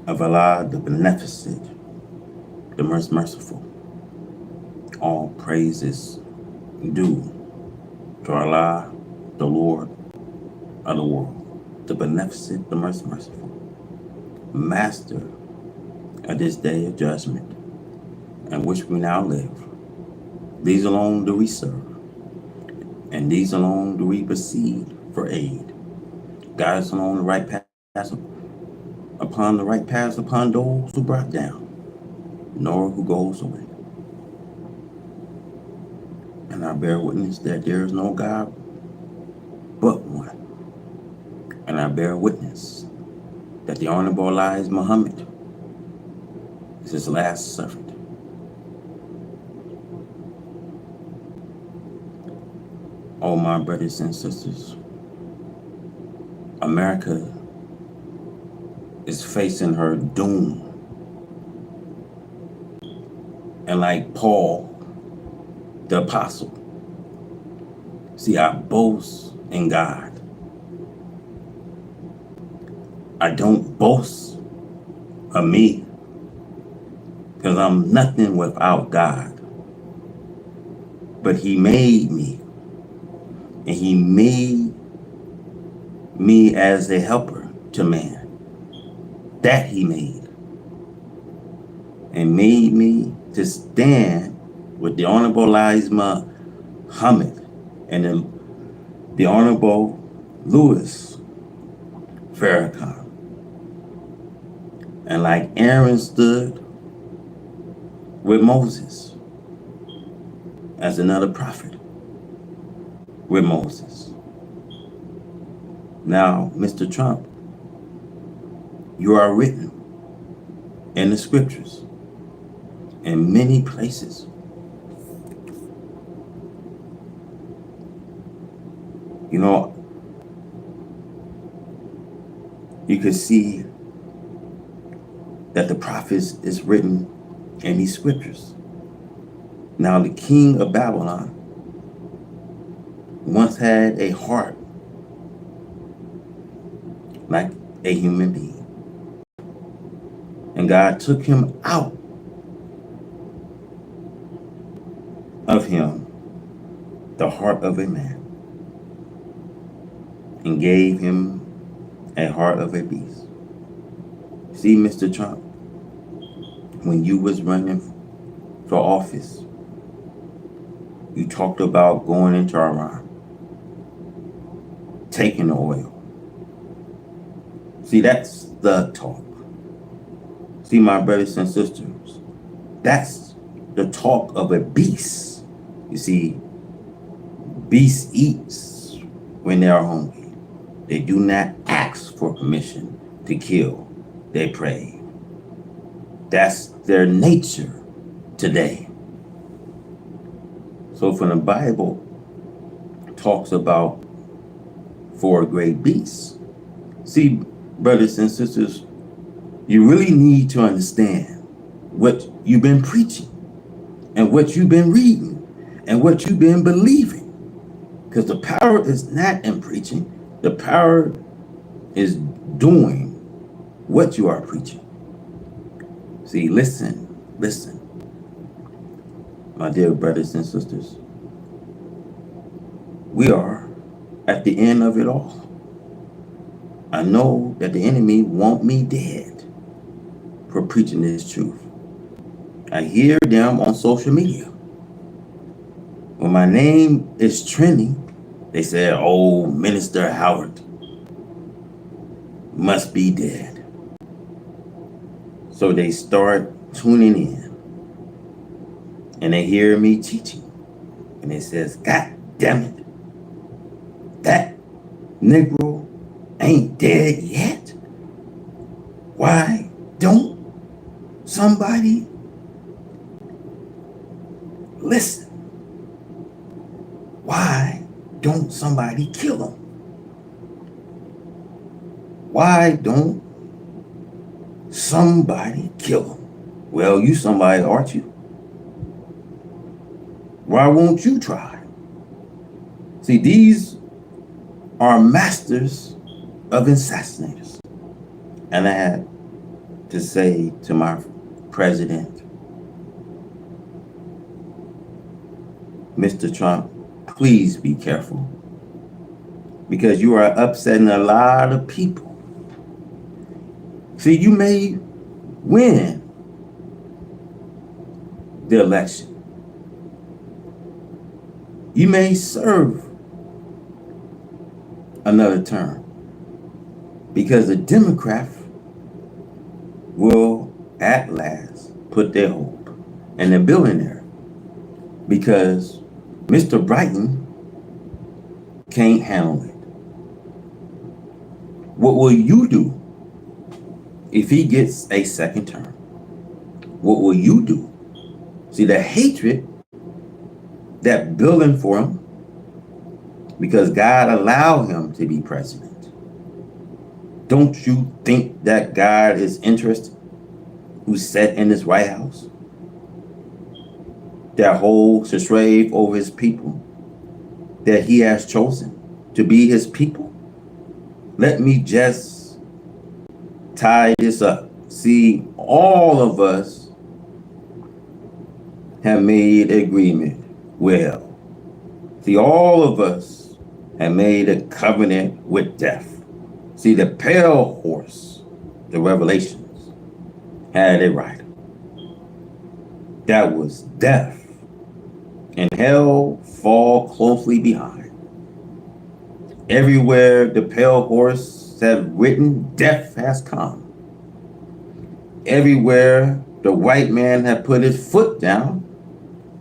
of Allah, the Beneficent, the most merciful. All praises due to Allah, the Lord of the world, the Beneficent, the most merciful, Master of this day of judgment, in which we now live. These alone do we serve, and these alone do we proceed for aid. Guide us along the right path, upon the right paths upon those who brought down, nor who goes away. And I bear witness that there is no God but one. And I bear witness that the Honorable Elijah Muhammad is his last servant. Oh, my brothers and sisters, America is facing her doom. And like Paul, the apostle, see, I boast in God. I don't boast of me, because I'm nothing without God. But he made me, and he made me as a helper to man. That he made. And made me to stand with the Honorable Elijah Muhammad and the Honorable Louis Farrakhan. And like Aaron stood with Moses as another prophet with Moses. Now, Mr. Trump, you are written in the scriptures in many places. You know, you could see that the prophets is written in these scriptures. Now, the king of Babylon once had a heart like a human being. And God took him out of him the heart of a man and gave him a heart of a beast. See, Mr. Trump, when you was running for office, you talked about going into Iran, taking the oil. See, that's the talk. See, my brothers and sisters, that's the talk of a beast. You see, beasts eat when they are hungry. They do not ask for permission to kill their prey. That's their nature today. So when the Bible talks about four great beasts, see, brothers and sisters, you really need to understand what you've been preaching and what you've been reading and what you've been believing. Because the power is not in preaching. The power is doing what you are preaching. See, listen, my dear brothers and sisters. We are at the end of it all. I know that the enemy want me dead for preaching this truth. I hear them on social media. When my name is trending, they say, oh, Minister Howard must be dead. So they start tuning in and they hear me teaching. And they says, God damn it, that Negro ain't dead yet. Why don't somebody listen? Why don't somebody kill him? Why don't somebody kill him? Well, you somebody, aren't you? Why won't you try? See, these are masters of assassinators. And I had to say to my president, Mr. Trump, please be careful, because you are upsetting a lot of people. See, you may win the election. You may serve another term, because the Democrats will at last put their hope in the billionaire, because Mr. Brighton can't handle it. What will you do if he gets a second term? What will you do? See, the hatred that building for him, because God allowed him to be president. Don't you think that God is interested, who sat in this White House, that holds the slave over his people, that he has chosen to be his people? Let me just tie this up. See, all of us have made agreement. Well, see, all of us have made a covenant with death. See, the pale horse, the Revelations, had it right. That was death, and hell fall closely behind. Everywhere the pale horse has written, death has come. Everywhere the white man had put his foot down,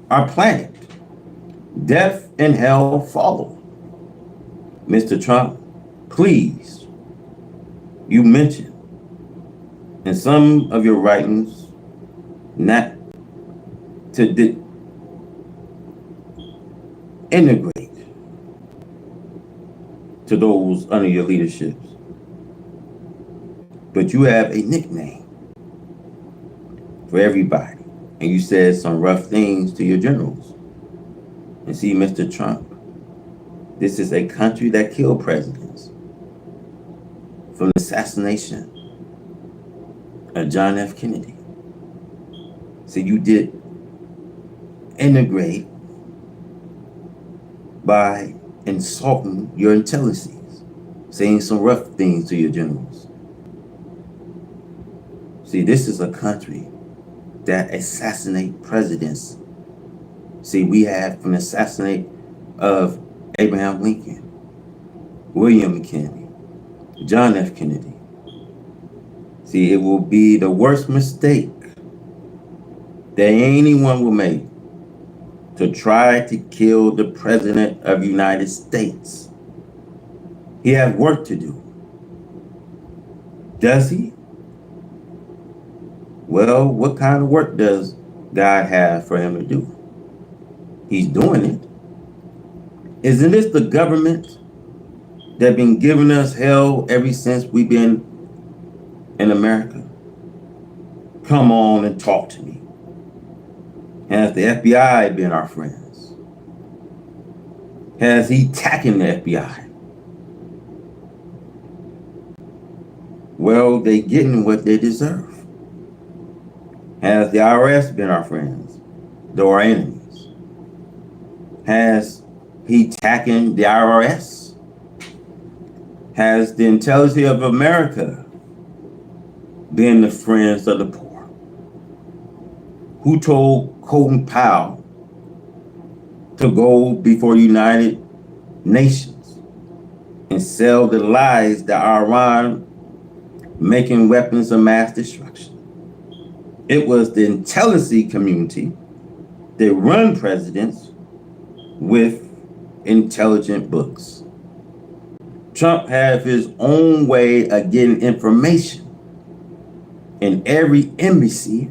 our planet, death and hell follow. Mr. Trump, please, you mentioned in some of your writings not to integrate to those under your leadership, but you have a nickname for everybody, and you said some rough things to your generals. And see, Mr. Trump, this is a country that killed presidents. From the assassination of John F. Kennedy. So you did integrate by insulting your intelligence, saying some rough things to your generals. See, this is a country that assassinate presidents. See, we have from the assassinate of Abraham Lincoln, William Kennedy, John F. Kennedy. See, it will be the worst mistake that anyone will make to try to kill the President of the United States. He has work to do. Does he? Well, what kind of work does God have for him to do? He's doing it. Isn't this the government that been giving us hell ever since we've been in America? Come on and talk to me. Has the FBI been our friends? Has he attacking the FBI? Well, they getting what they deserve. Has the IRS been our friends, though our enemies? Has he attacking the IRS? Has the intelligence of America been the friends of the poor? Who told Colin Powell to go before United Nations and sell the lies that Iran making weapons of mass destruction? It was the intelligence community that run presidents with intelligent books. Trump has his own way of getting information. In every embassy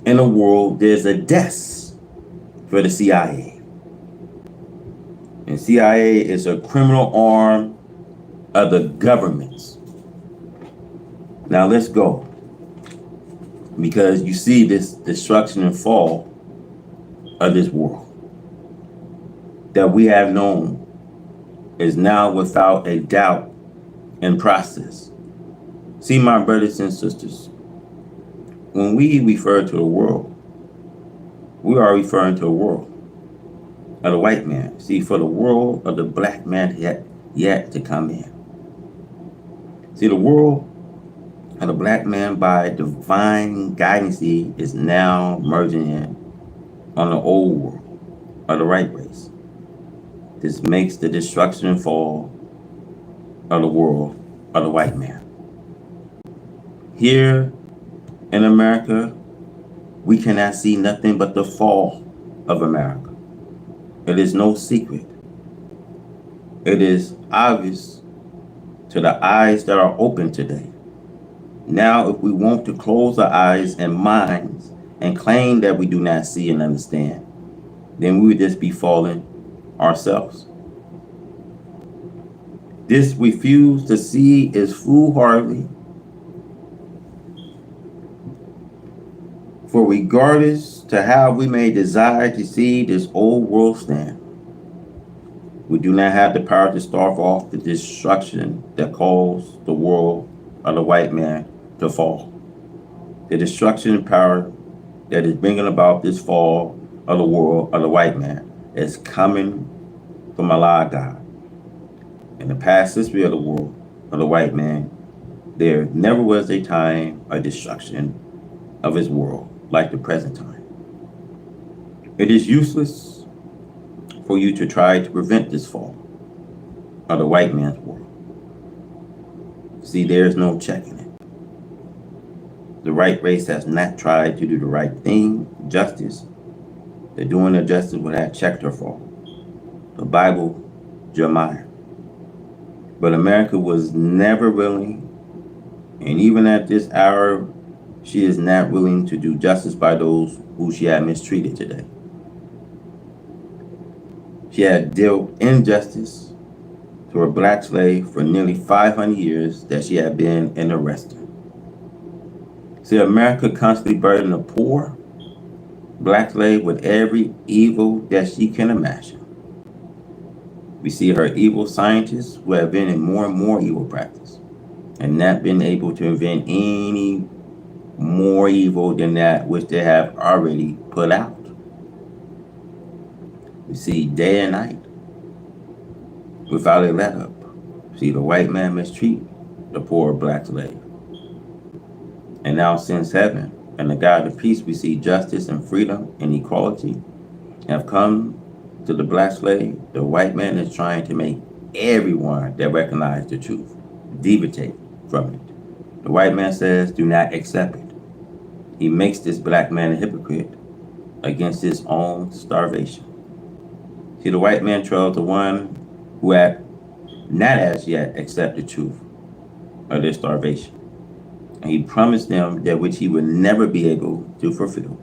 in the world, there's a desk for the CIA. And CIA is a criminal arm of the governments. Now let's go. Because you see this destruction and fall of this world that we have known is now without a doubt in process. See, my brothers and sisters, when we refer to the world, we are referring to the world of the white man. See, for the world of the black man yet to come in. See, the world of the black man by divine guidance is now merging in on the old world of the right race. This makes the destruction and fall of the world of the white man. Here in America, we cannot see nothing but the fall of America. It is no secret. It is obvious to the eyes that are open today. Now, if we want to close our eyes and minds and claim that we do not see and understand, then we would just be falling ourselves. This refuse to see is foolhardy. For regardless to how we may desire to see this old world stand, we do not have the power to starve off the destruction that caused the world of the white man to fall. The destruction and power that is bringing about this fall of the world of the white man is coming from Allah God. In the past history of the world of the white man, there never was a time of destruction of his world like the present time. It is useless for you to try to prevent this fall of the white man's world. See, there is no checking it. The right race has not tried to do the right thing, justice. They're doing the justice without checked or fall. The Bible, Jeremiah. But America was never willing, and even at this hour, she is not willing to do justice by those who she had mistreated today. She had dealt injustice to a black slave for nearly 500 years that she had been in arrested. See, America constantly burdened the poor black slave with every evil that she can imagine. We see her evil scientists who have been in more and more evil practice and not been able to invent any more evil than that which they have already put out. We see day and night without a let up. See the white man mistreat the poor black slave. And now since heaven and the God of peace, we see justice and freedom and equality have come to the black slave. The white man is trying to make everyone that recognize the truth deviate from it. The white man says, do not accept it. He makes this black man a hypocrite against his own starvation. See, the white man trails the one who had not as yet accepted the truth of their starvation. And he promised them that which he would never be able to fulfill.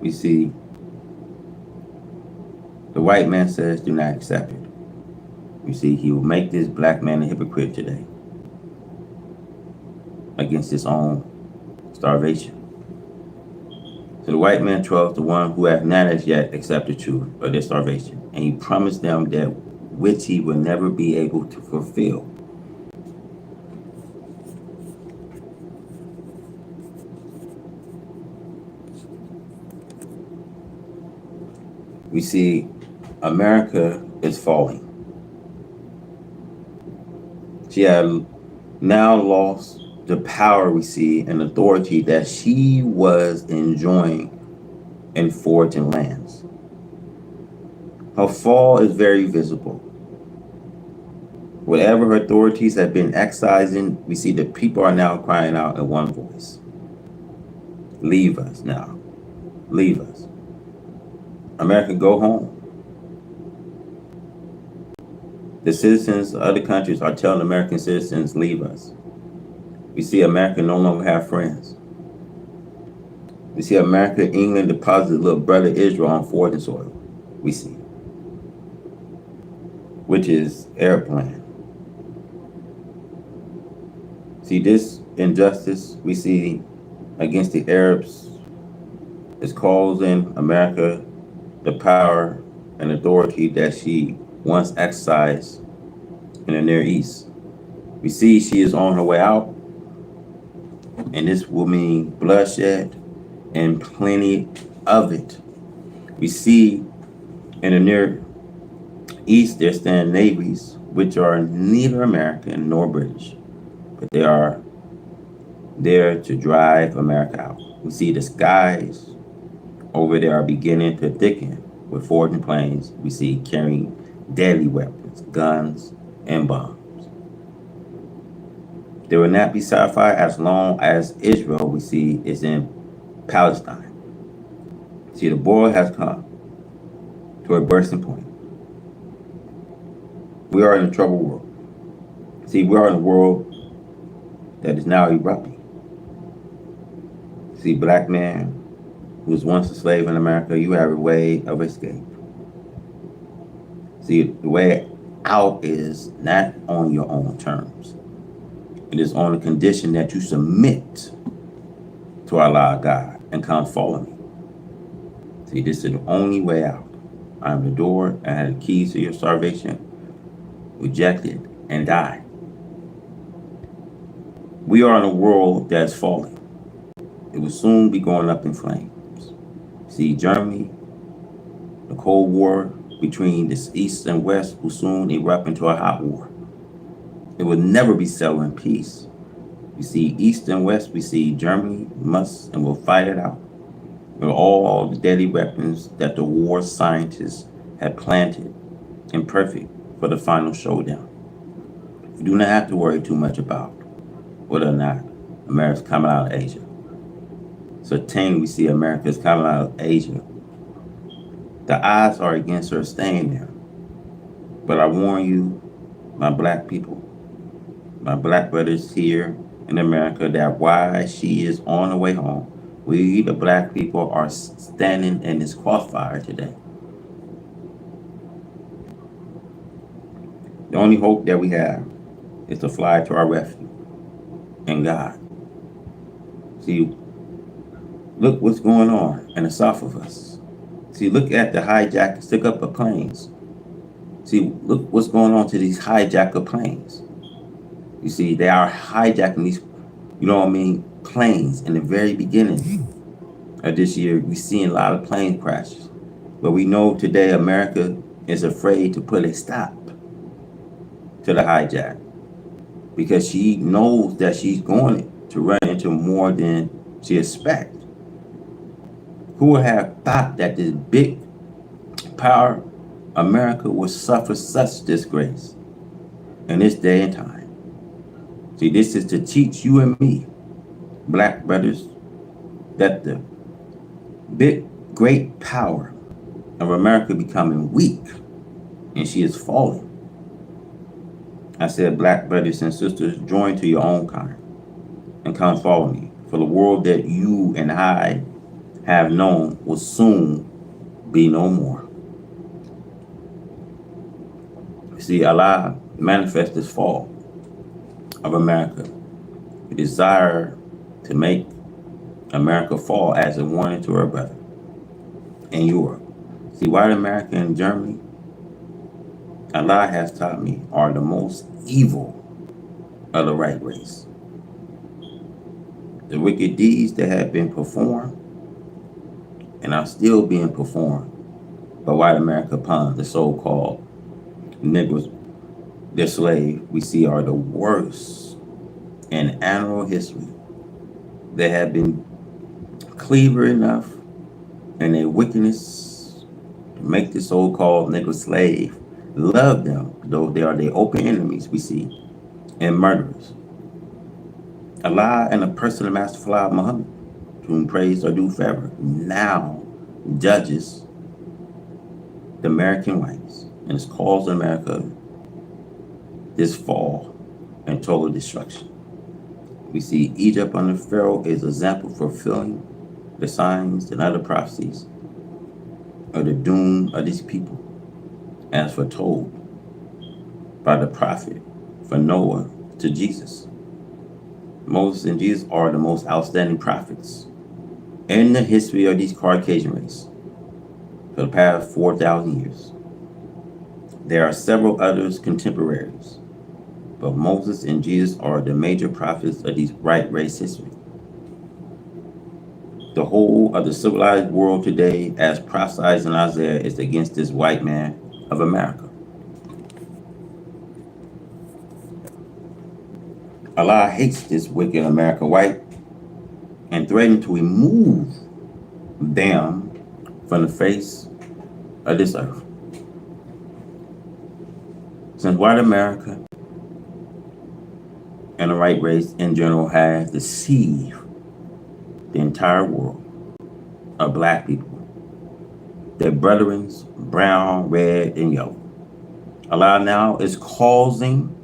We see the white man says, do not accept it. We see he will make this black man a hypocrite today against his own starvation. So the white man trusts the one who have not as yet accepted the truth of their starvation. And he promised them that which he will never be able to fulfill. We see America is falling. She had now lost the power we see and authority that she was enjoying in foreign lands. Her fall is very visible. Whatever her authorities have been excising, we see that people are now crying out in one voice. Leave us now. Leave us. America, go home. The citizens of other countries are telling American citizens, leave us. We see America no longer have friends. We see America, England deposited little brother Israel on foreign soil. We see. Which is Arab land. See, this injustice we see against the Arabs is causing America the power and authority that she once exercised in the Near East. We see she is on her way out, and this will mean bloodshed and plenty of it. We see in the Near East there stand navies which are neither American nor British, but they are there to drive America out. We see the skies over there are beginning to thicken with foraging planes we see carrying deadly weapons, guns, and bombs. They will not be satisfied as long as Israel, we see, is in Palestine. See, the boil has come to a bursting point. We are in a troubled world. See, we are in a world that is now erupting. See, black man who was once a slave in America, you have a way of escape. See, the way out is not on your own terms. It is on the condition that you submit to Allah God and come follow me. See, this is the only way out. I am the door and I have the keys to your salvation. Reject it and die. We are in a world that's falling. It will soon be going up in flames. See, Germany, the Cold War between the East and West will soon erupt into a hot war. It will never be settled in peace. We see East and West, we see Germany must and will fight it out with all the deadly weapons that the war scientists had planted and perfect for the final showdown. You do not have to worry too much about whether or not America's coming out of Asia. Certainly we see America is coming out of Asia. The odds are against her staying there. But I warn you, my black people, my black brothers here in America, that while she is on her way home, we the black people are standing in this crossfire today. The only hope that we have is to fly to our refuge in God. See, look what's going on in the south of us. See, look at the hijackers, stick up of planes. See, look what's going on to these hijacker planes. You see, they are hijacking these, planes in the very beginning of this year. We're seeing a lot of plane crashes. But we know today America is afraid to put a stop to the hijack because she knows that she's going to run into more than she expects. Who would have thought that this big power America would suffer such disgrace in this day and time? See, this is to teach you and me, black brothers, that the big, great power of America becoming weak and she is falling. I said, black brothers and sisters, join to your own kind and come follow me. For the world that you and I have known will soon be no more. See, Allah manifests this fall of America. A desire to make America fall as a warning to her brother in Europe. See, white America and Germany, Allah has taught me, are the most evil of the right race. The wicked deeds that have been performed and are still being performed by white America upon the so-called Negroes, their slave, we see are the worst in animal history. They have been clever enough in their wickedness to make the so-called Negro slave love them, though they are their open enemies, we see, and murderers. Allah and the personal Master Fly Muhammad, to whom praise are due forever, now judges the American whites and has caused America this fall and total destruction. We see Egypt under Pharaoh is an example for fulfilling the signs and other prophecies of the doom of these people, as foretold by the prophet from Noah to Jesus. Moses and Jesus are the most outstanding prophets in the history of these Caucasian race for the past 4,000 years. There are several others contemporaries but Moses and Jesus are the major prophets of these right race history. The whole of the civilized world today, as prophesied in Isaiah, is against this white man of America. Allah hates this wicked America white and threatened to remove them from the face of this earth. Since white America and the white race in general has deceived the entire world of black people, their brethrens, brown, red, and yellow, Allah now is causing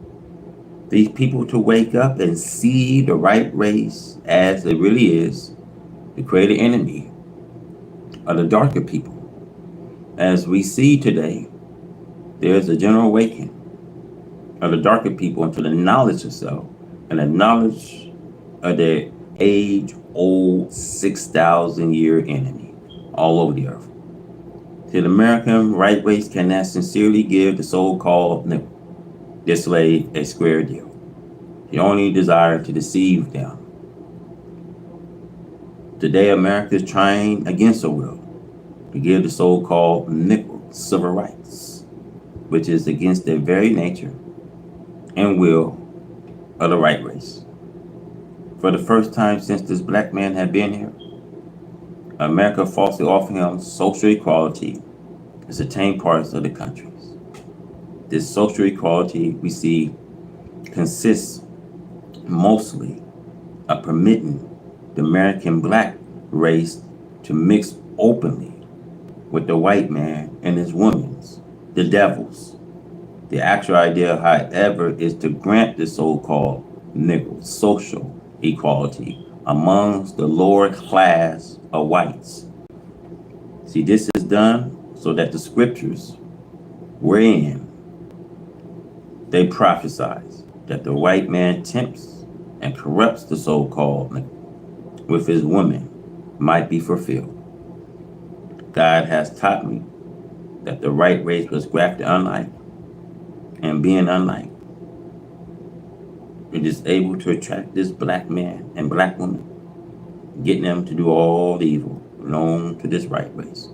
these people to wake up and see the right race as it really is, the created enemy of the darker people. As we see today, there's a general awakening of the darker people into the knowledge of self and the knowledge of their age-old 6,000-year enemy all over the earth. The American right race cannot sincerely give the so-called this slave a square deal. They only desire to deceive them. Today, America is trying against her will to give the so-called Negroes civil rights, which is against their very nature and will of the right race. For the first time since this black man had been here, America falsely offered him social equality in certain parts of the countries. This social equality we see consists mostly of permitting the American black race to mix openly with the white man and his women's, the devils. The actual idea, however, is to grant the so-called Negro social equality amongst the lower class of whites. See, this is done so that the scriptures wherein they prophesize that the white man tempts and corrupts the so-called Negro with his women might be fulfilled. God has taught me that the right race was grafted unlike, and being unlike, it is able to attract this black man and black woman, getting them to do all the evil known to this right race.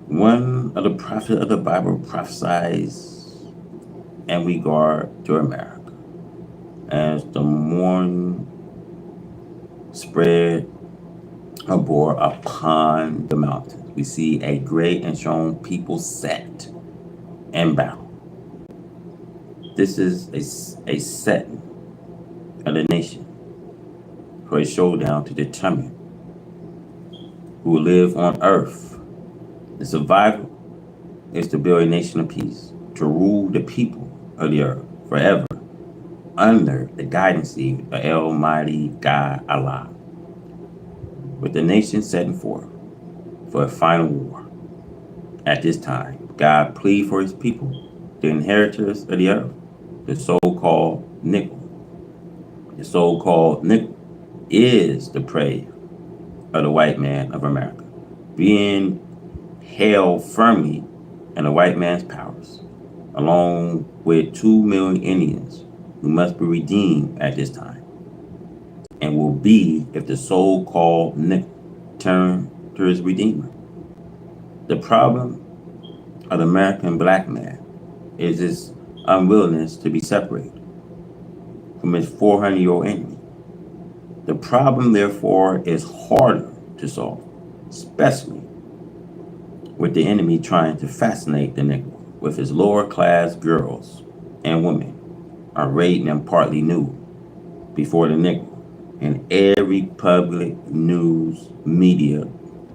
One of the prophets of the Bible prophesies in regard to America. As the morning spread abroad upon the mountains, we see a great and strong people set in battle. This is a setting of the nation for a showdown to determine who will live on earth. The survival is to build a nation of peace, to rule the people of the earth forever under the guidance of Almighty God Allah, with the nation setting forth for a final war. At this time, God plead for his people, the inheritors of the earth, the so-called Negro. The so-called Negro is the prey of the white man of America, being held firmly in the white man's powers, along with 2 million Indians who must be redeemed at this time, and will be if the so-called Negro turn to his Redeemer. The problem of the American black man is his unwillingness to be separated from his 400-year-old enemy. The problem, therefore, is harder to solve, especially with the enemy trying to fascinate the Negro with his lower class girls and women arrayed and partly nude before the Negro in every public news media,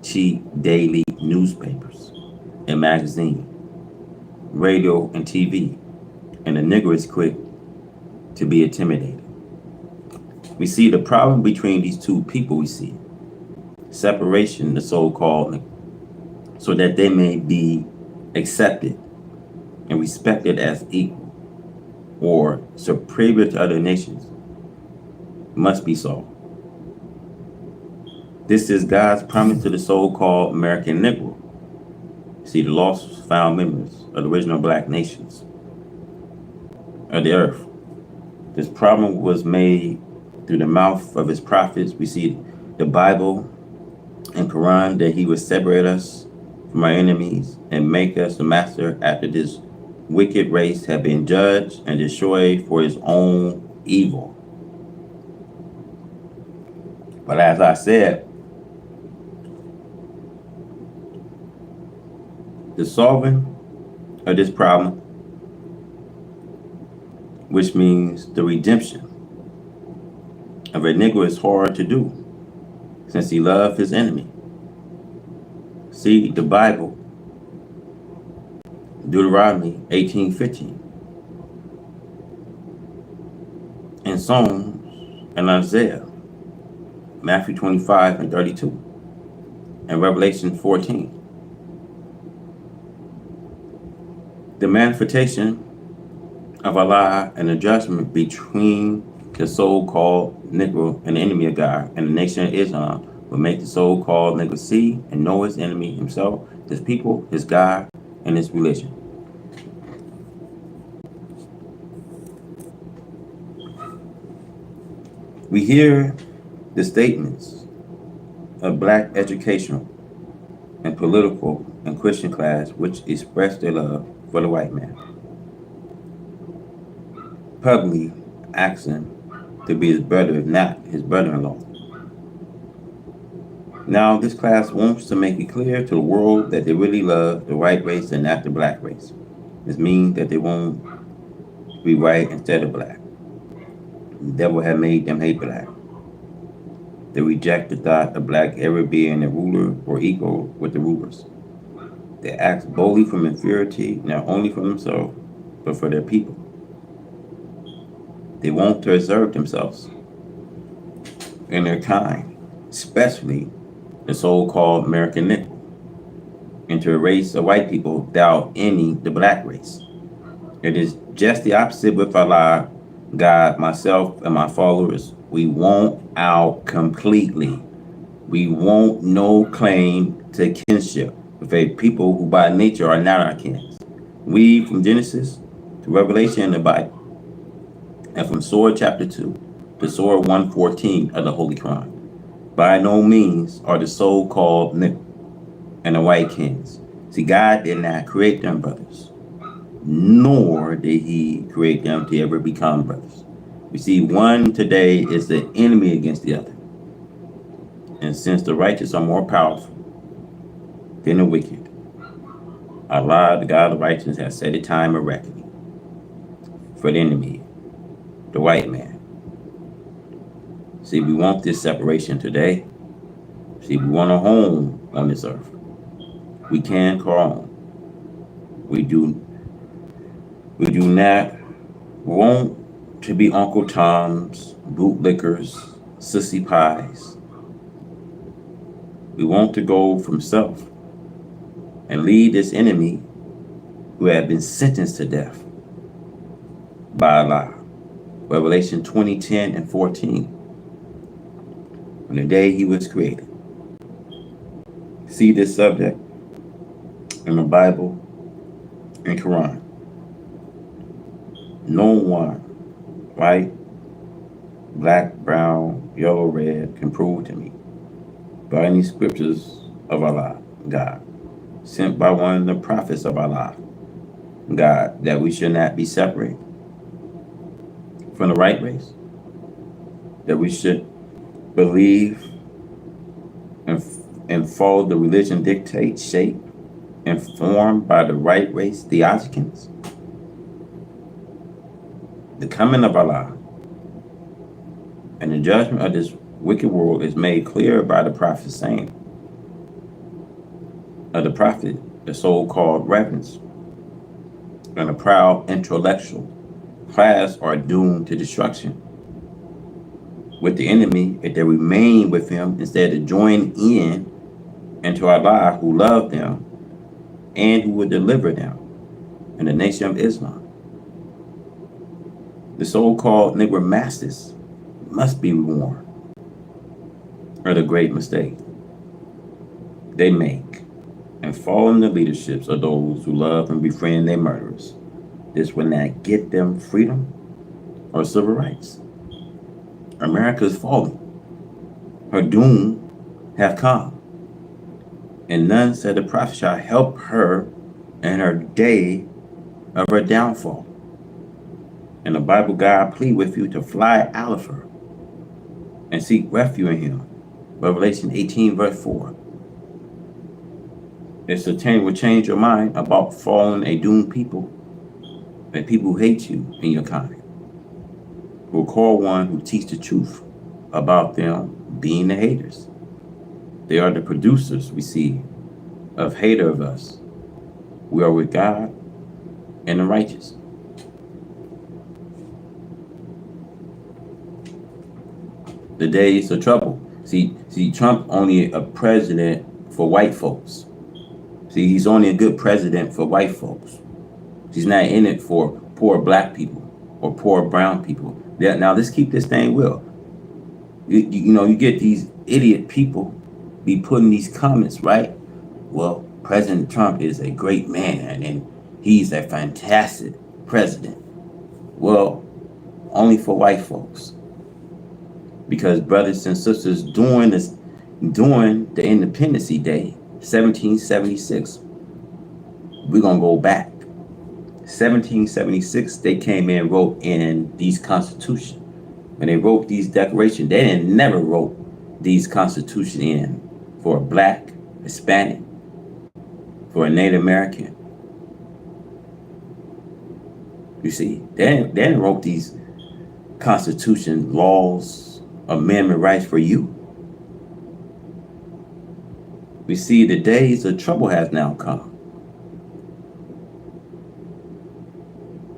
cheap daily newspapers and magazines, radio and TV, and the Negro is quick to be intimidated. We see the problem between these two people. We see separation, the so-called Negro, so that they may be accepted and respected as equal or superior to other nations, must be solved. This is God's promise to the so-called American Negro. See, the lost found members of the original black nations of the earth. This problem was made through the mouth of his prophets. We see the Bible and Quran that he would separate us from our enemies and make us the master after this wicked race had been judged and destroyed for his own evil. But as I said, the solving of this problem, which means the redemption of a Negro, is hard to do since he loved his enemy. See the Bible, Deuteronomy 18:15, and Psalms and Isaiah, Matthew 25:32, and Revelation 14. The manifestation of Allah and the judgment between the so-called Negro and the enemy of God and the nation of Islam will make the so-called Negro see and know his enemy himself, his people, his God, and his religion. We hear the statements of black educational and political and Christian class which express their love for the white man, publicly asking to be his brother, if not his brother-in-law. Now, this class wants to make it clear to the world that they really love the white race and not the black race. This means that they won't be white instead of black. The devil had made them hate black. They reject the thought of black ever being a ruler or equal with the rulers. They act boldly from inferiority, not only for themselves, but for their people. They want to assert themselves and their kind, especially the so-called American Negro, into a race of white people without any the black race. It is just the opposite with Allah, God, myself, and my followers. We want out completely. We want no claim to kinship with a people who by nature are not our kin. We, from Genesis to Revelation in the Bible, and from Surah chapter 2 to Surah 114 of the Holy Quran, by no means are the so-called Negro and the white kings. See, God did not create them brothers, nor did he create them to ever become brothers. We see one today is the enemy against the other. And since the righteous are more powerful than the wicked, Allah, the God of righteousness, has set a time of reckoning for the enemy, the white man. See, we want this separation today. See, we want a home on this earth. We can call home. We do not want to be Uncle Toms, bootlickers, sissy pies. We want to go from self and lead this enemy who had been sentenced to death by Allah. Revelation 20:10 and 14. On the day he was created. See this subject in the Bible and Quran. No one, white, black, brown, yellow, red, can prove to me by any scriptures of Allah, God, sent by one of the prophets of Allah, God, that we should not be separated from the right race, that we should believe and follow the religion dictate, shape, informed by the right race theologians. The coming of Allah and the judgment of this wicked world is made clear by the prophet saying of the prophet, the so-called reverends and the proud intellectual class are doomed to destruction with the enemy if they remain with him instead of join in into Allah who loved them and who will deliver them in the nation of Islam. The so-called Negro masters must be warned of the great mistake they make and follow in the leaderships of those who love and befriend their murderers this will not get them freedom or civil rights. America is falling. Her doom have come. And none, said the prophet, shall help her in her day of her downfall. And the Bible, God plead with you to fly out of her and seek refuge in him. Revelation 18, verse 4. It's a change will change your mind about fallen a doomed people and people who hate you in your kind. Will call one who teach the truth about them being the haters. They are the producers, we see, of hater of us. We are with God and the righteous. The days of trouble. See, Trump only a president for white folks. See, he's only a good president for white folks. He's not in it for poor black people or poor brown people. Now, let's keep this thing real. You get these idiot people be putting these comments, right? Well, President Trump is a great man and he's a fantastic president. Well, only for white folks. Because brothers and sisters, during the Independence Day, 1776, we're going to go back. 1776, they came in and wrote in these constitutions. When they wrote these declarations, they never wrote these constitutions in for a black, Hispanic, for a Native American. You see, they didn't wrote these constitution laws, amendment rights for you. We see the days of trouble has now come.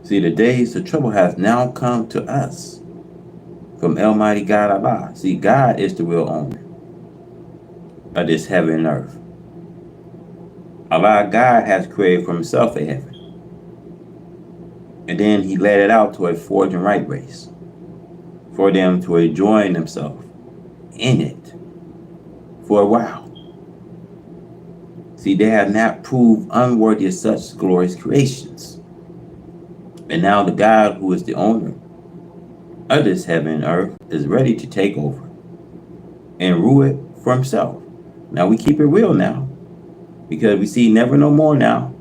See, the days of trouble has now come to us from Almighty God Allah. See, God is the real owner of this heaven and earth. Allah, God, has created for himself a heaven. And then he let it out to a forged and right race for them to enjoy themselves in it for a while. See, they have not proved unworthy of such glorious creations. And now the God who is the owner of this heaven and earth is ready to take over and rule it for himself. Now we keep it real now, because we see never no more now.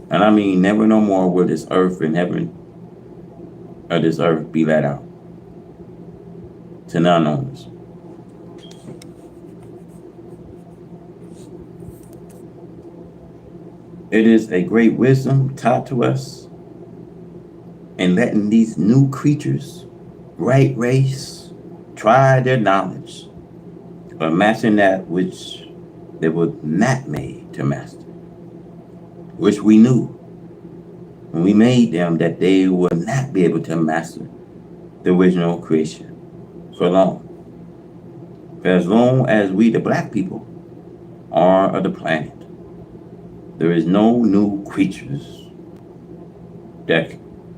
And I mean never no more will this earth and heaven of this earth be let out to non-owners. It is a great wisdom taught to us in letting these new creatures, right race, try their knowledge of mastering that which they were not made to master, which we knew when we made them that they would not be able to master the original creation for long. For as long as we, the black people, are of the planet, there is no new creatures that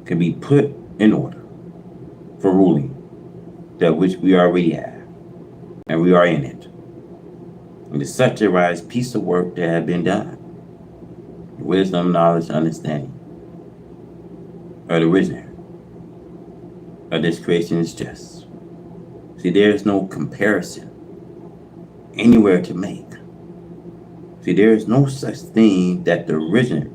can be put in order for ruling that which we already have, and we are in it. And it's such a wise piece of work that has been done. Wisdom, knowledge, understanding of the originator of this creation is just. See, there is no comparison anywhere to make. See, there is no such thing that the originator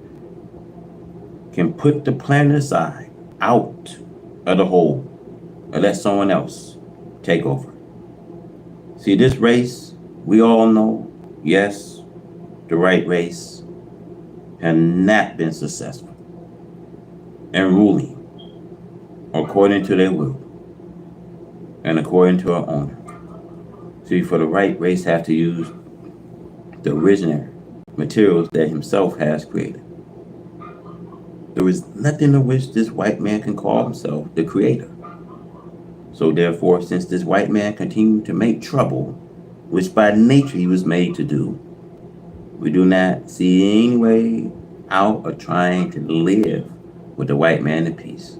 can put the planet aside, out of the whole, and let someone else take over. See, this race, we all know, yes, the right race has not been successful in ruling according to their will and according to our owner. See, for the right race have to use the original materials that himself has created. There is nothing of which this white man can call himself the creator. So therefore, since this white man continued to make trouble, which by nature he was made to do, we do not see any way out of trying to live with the white man in peace.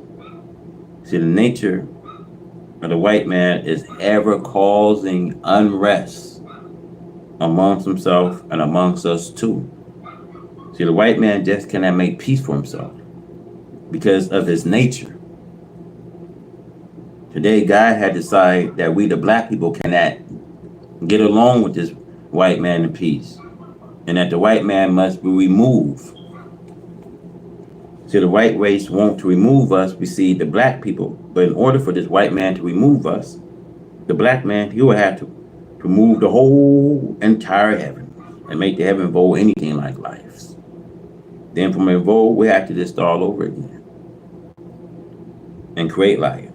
See, the nature of the white man is ever causing unrest amongst himself and amongst us too. See, the white man just cannot make peace for himself. because of his nature. Today, God had decided that we, the black people, cannot get along with this white man in peace, and that the white man must be removed. So the white race want to remove us, we see the black people, but in order for this white man to remove us, the black man, he would have to remove the whole entire heaven and make the heaven void anything like life. Then from a void, we have to just start all over again and create life.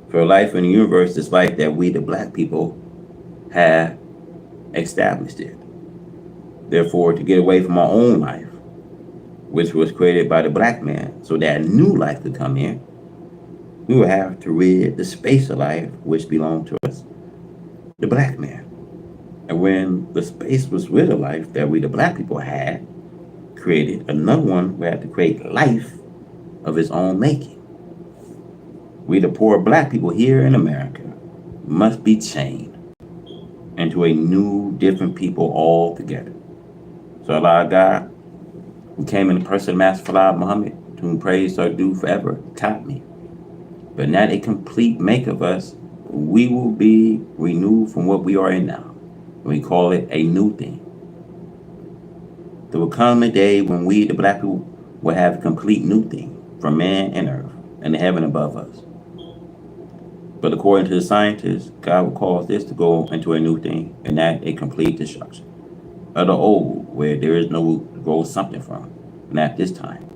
For life in the universe is like that we, the black people, have established it. Therefore, to get away from our own life, which was created by the black man, so that new life could come in, we would have to rid the space of life which belonged to us, the black man. And when the space was rid of life that we, the black people, had created, another one would have to create life of his own making. We, the poor black people here in America, must be chained into a new, different people altogether. So Allah God, who came in the person of Master Fard Muhammad, to whom praise are due forever, taught me. But not a complete make of us, we will be renewed from what we are in now. We call it a new thing. There will come a day when we, the black people, will have a complete new thing from man and earth and the heaven above us. But according to the scientists, God will cause this to go into a new thing, and that a complete destruction of the old, where there is no root to grow something from, and at this time.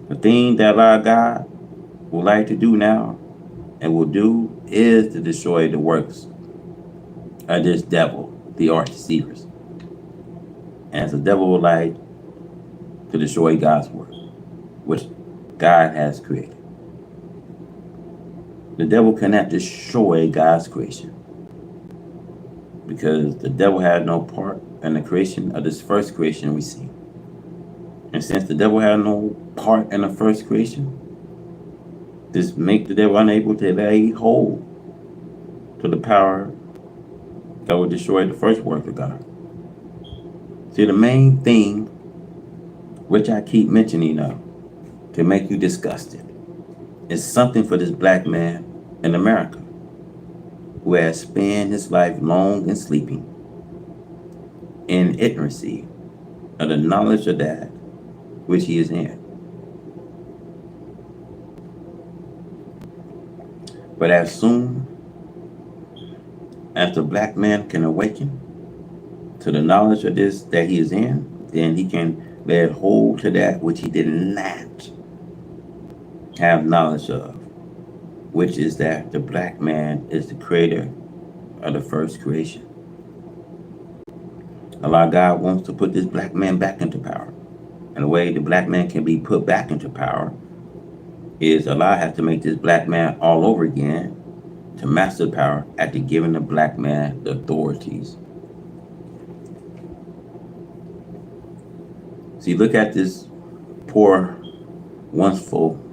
The thing that our God would like to do now and will do is to destroy the works of this devil, the arch deceivers. As the devil would like to destroy God's work, which God has created. The devil cannot destroy God's creation, because the devil had no part in the creation of this first creation we see. And since the devil had no part in the first creation, this makes the devil unable to lay hold to the power that will destroy the first work of God. See, the main thing which I keep mentioning of to make you disgusted is something for this black man in America who has spent his life long in sleeping in ignorancy of the knowledge of that which he is in. But as soon as the black man can awaken to the knowledge of this that he is in, then he can lay hold to that which he did not have knowledge of, which is that the black man is the creator of the first creation. Allah God wants to put this black man back into power. And the way the black man can be put back into power is Allah has to make this black man all over again to master power after giving the black man the authorities. See, look at this poor, once-full,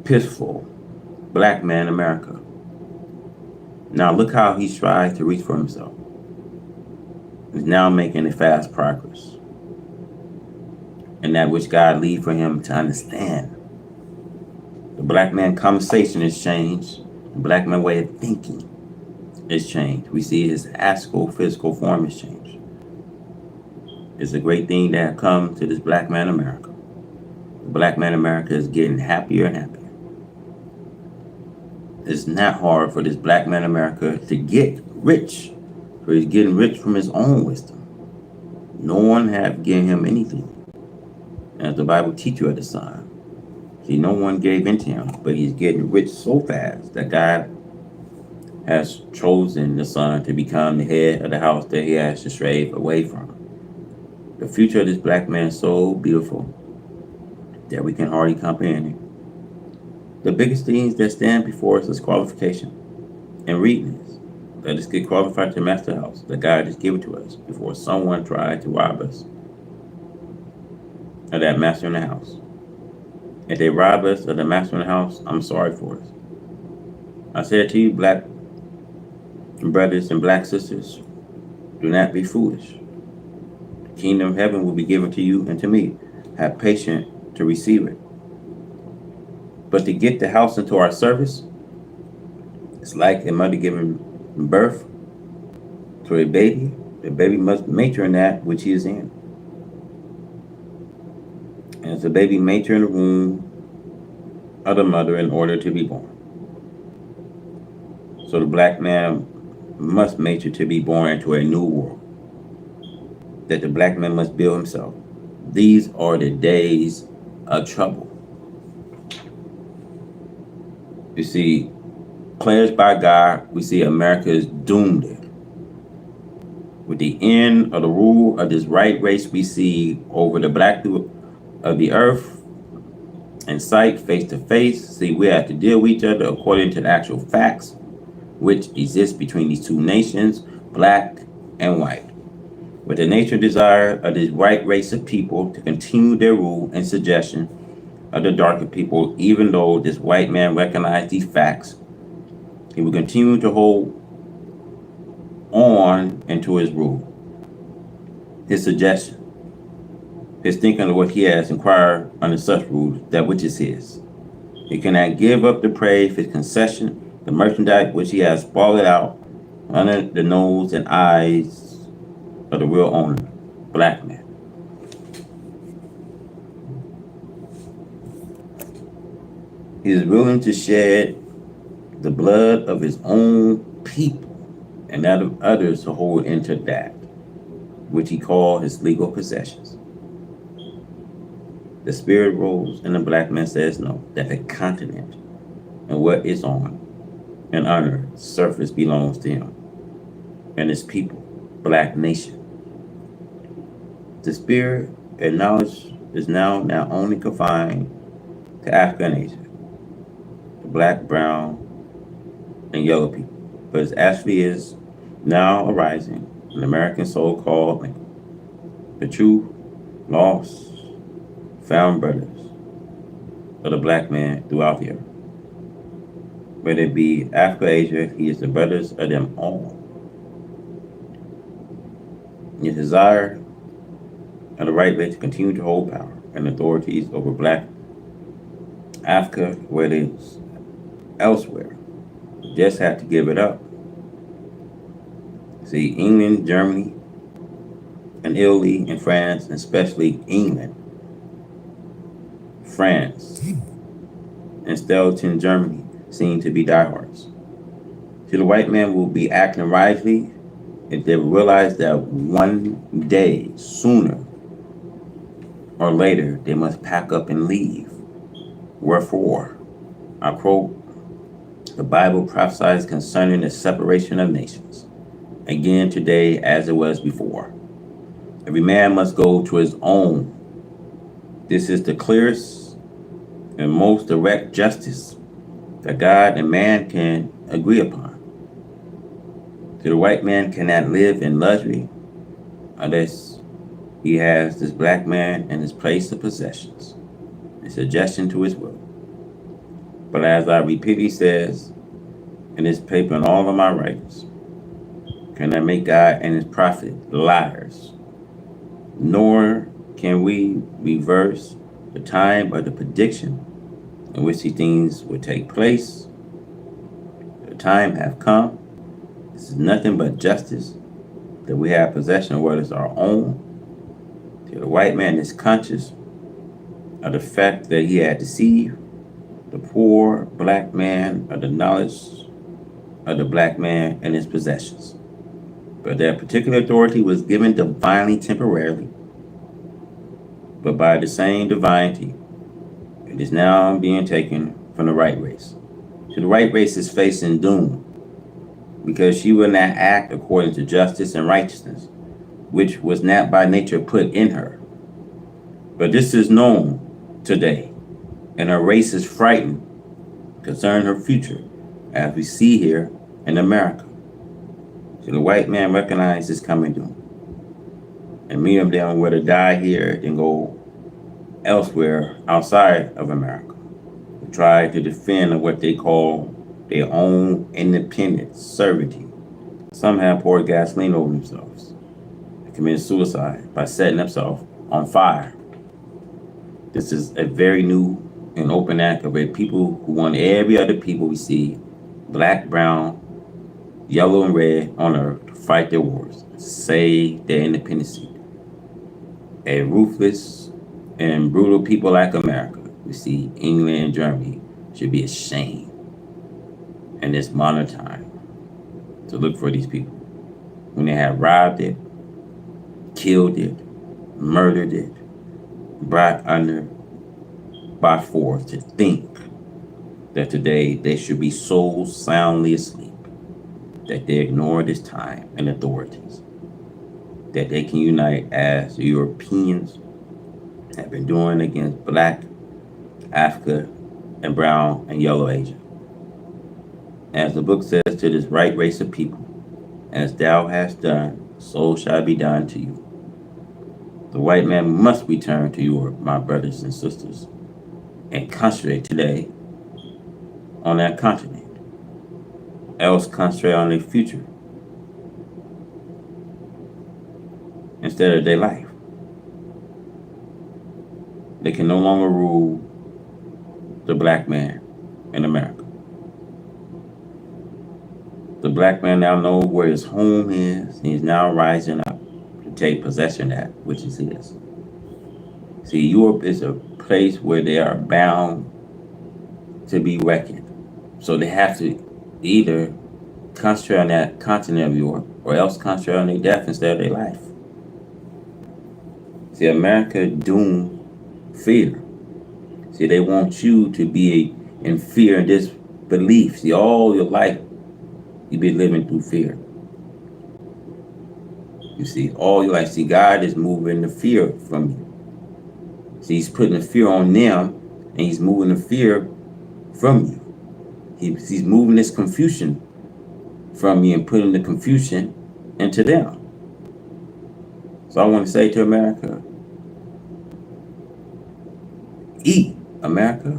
pitiful black man in America. Now look how he strives to reach for himself. He's now making a fast progress. And that which God leave for him to understand. The black man conversation has changed. The black man way of thinking is changed. We see his astral physical form has changed. It's a great thing that comes to this black man in America. The black man in America is getting happier and happier. It's not hard for this black man in America to get rich, for he's getting rich from his own wisdom. No one have given him anything. As the Bible teaches you at the sign. See, no one gave into him, but he's getting rich so fast that God has chosen the son to become the head of the house that he has to stray away from. The future of this black man is so beautiful that we can hardly comprehend it. The biggest things that stand before us is qualification and readiness. Let us get qualified to master house that God has given to us before someone tried to rob us of that master in the house. If they rob us of the master in the house, I'm sorry for us. I said to you, black brothers and black sisters, do not be foolish. The kingdom of heaven will be given to you and to me. have patience to receive it. But to get the house into our service, it's like a mother giving birth to a baby. The baby must mature in that which he is in. And it's a baby mature in the womb of the mother in order to be born. So the black man must mature to be born into a new world that the black man must build himself. These are the days of trouble. You see, pledged by God, we see America is doomed. With the end of the rule of this right race we see over the black of the earth in sight, face to face, see, we have to deal with each other according to the actual facts which exist between these two nations, black and white. With the nature and desire of this white race of people to continue their rule and suggestion of the darker people, even though this white man recognized these facts, he will continue to hold on into his rule, his suggestion, his thinking of what he has inquired under such rules, that which is his. He cannot give up the prey of his concession, the merchandise which he has spoiled out under the nose and eyes of the real owner, black man. He is willing to shed the blood of his own people and that of others to hold into that which he called his legal possessions. The spirit rose and the black man says no, that the continent and what is on and under surface belongs to him and his people, black nation. The spirit and knowledge is now not only confined to Africa and Asia, the black, brown, and yellow people, but it actually is now arising in American so-called the true, lost, found brothers of the black man throughout the earth. Whether it be Africa, Asia, he is the brothers of them all. His desire of the right way to continue to hold power and authorities over black Africa, where it is elsewhere, just have to give it up. See, England, Germany, and Italy, and France, and especially England, France, and Stelton, Germany, seem to be diehards. See, the white man will be acting wisely if they realize that one day, sooner or later, they must pack up and leave. Wherefore, I quote, the Bible prophesies concerning the separation of nations, again today as it was before. Every man must go to his own. This is the clearest and most direct justice that God and man can agree upon. So the white man cannot live in luxury unless he has this black man in his place of possessions, a suggestion to his will. But as I repeatedly says in this paper and all of my writings, cannot make God and his prophet liars, nor can we reverse the time of the prediction in which these things would take place. The time have come. This is nothing but justice, that we have possession of what is our own. Till the white man is conscious of the fact that he had deceived the poor black man of the knowledge of the black man and his possessions. But that particular authority was given divinely temporarily, but by the same divinity, it is now being taken from the right race. So the right race is facing doom, because she will not act according to justice and righteousness, which was not by nature put in her. But this is known today, and her race is frightened concerning her future, as we see here in America. So the white man recognizes his coming doom, and many of them would have died here and go elsewhere outside of America to try to defend what they call their own independent sovereignty. Some have poured gasoline over themselves and committed suicide by setting themselves on fire. This is a very new and open act of a people who want every other people we see, black, brown, yellow, and red on earth, to fight their wars, save their independence. A ruthless and brutal people like America, we see England and Germany, should be ashamed in this modern time to look for these people when they have robbed it, killed it, murdered it, brought under by force, to think that today they should be so soundly asleep that they ignore this time and authorities, that they can unite as the Europeans have been doing against black, Africa, and brown and yellow Asia. As the book says to this right race of people, as thou hast done, so shall be done to you. The white man must return to Europe, my brothers and sisters, and concentrate today on that continent, else concentrate on their future instead of their life. They can no longer rule the black man in America. The black man now knows where his home is, and he's now rising up to take possession of that which is his. See, Europe is a place where they are bound to be reckoned. So they have to either concentrate on that continent of Europe or else concentrate on their death instead of their life. See, America doomed fear. See, they want you to be in fear and disbelief. See, all your life, you've been living through fear. You see, all your life, see, God is moving the fear from you. See, he's putting the fear on them, and he's moving the fear from you. He's moving this confusion from you and putting the confusion into them. So I want to say to America, eat, America,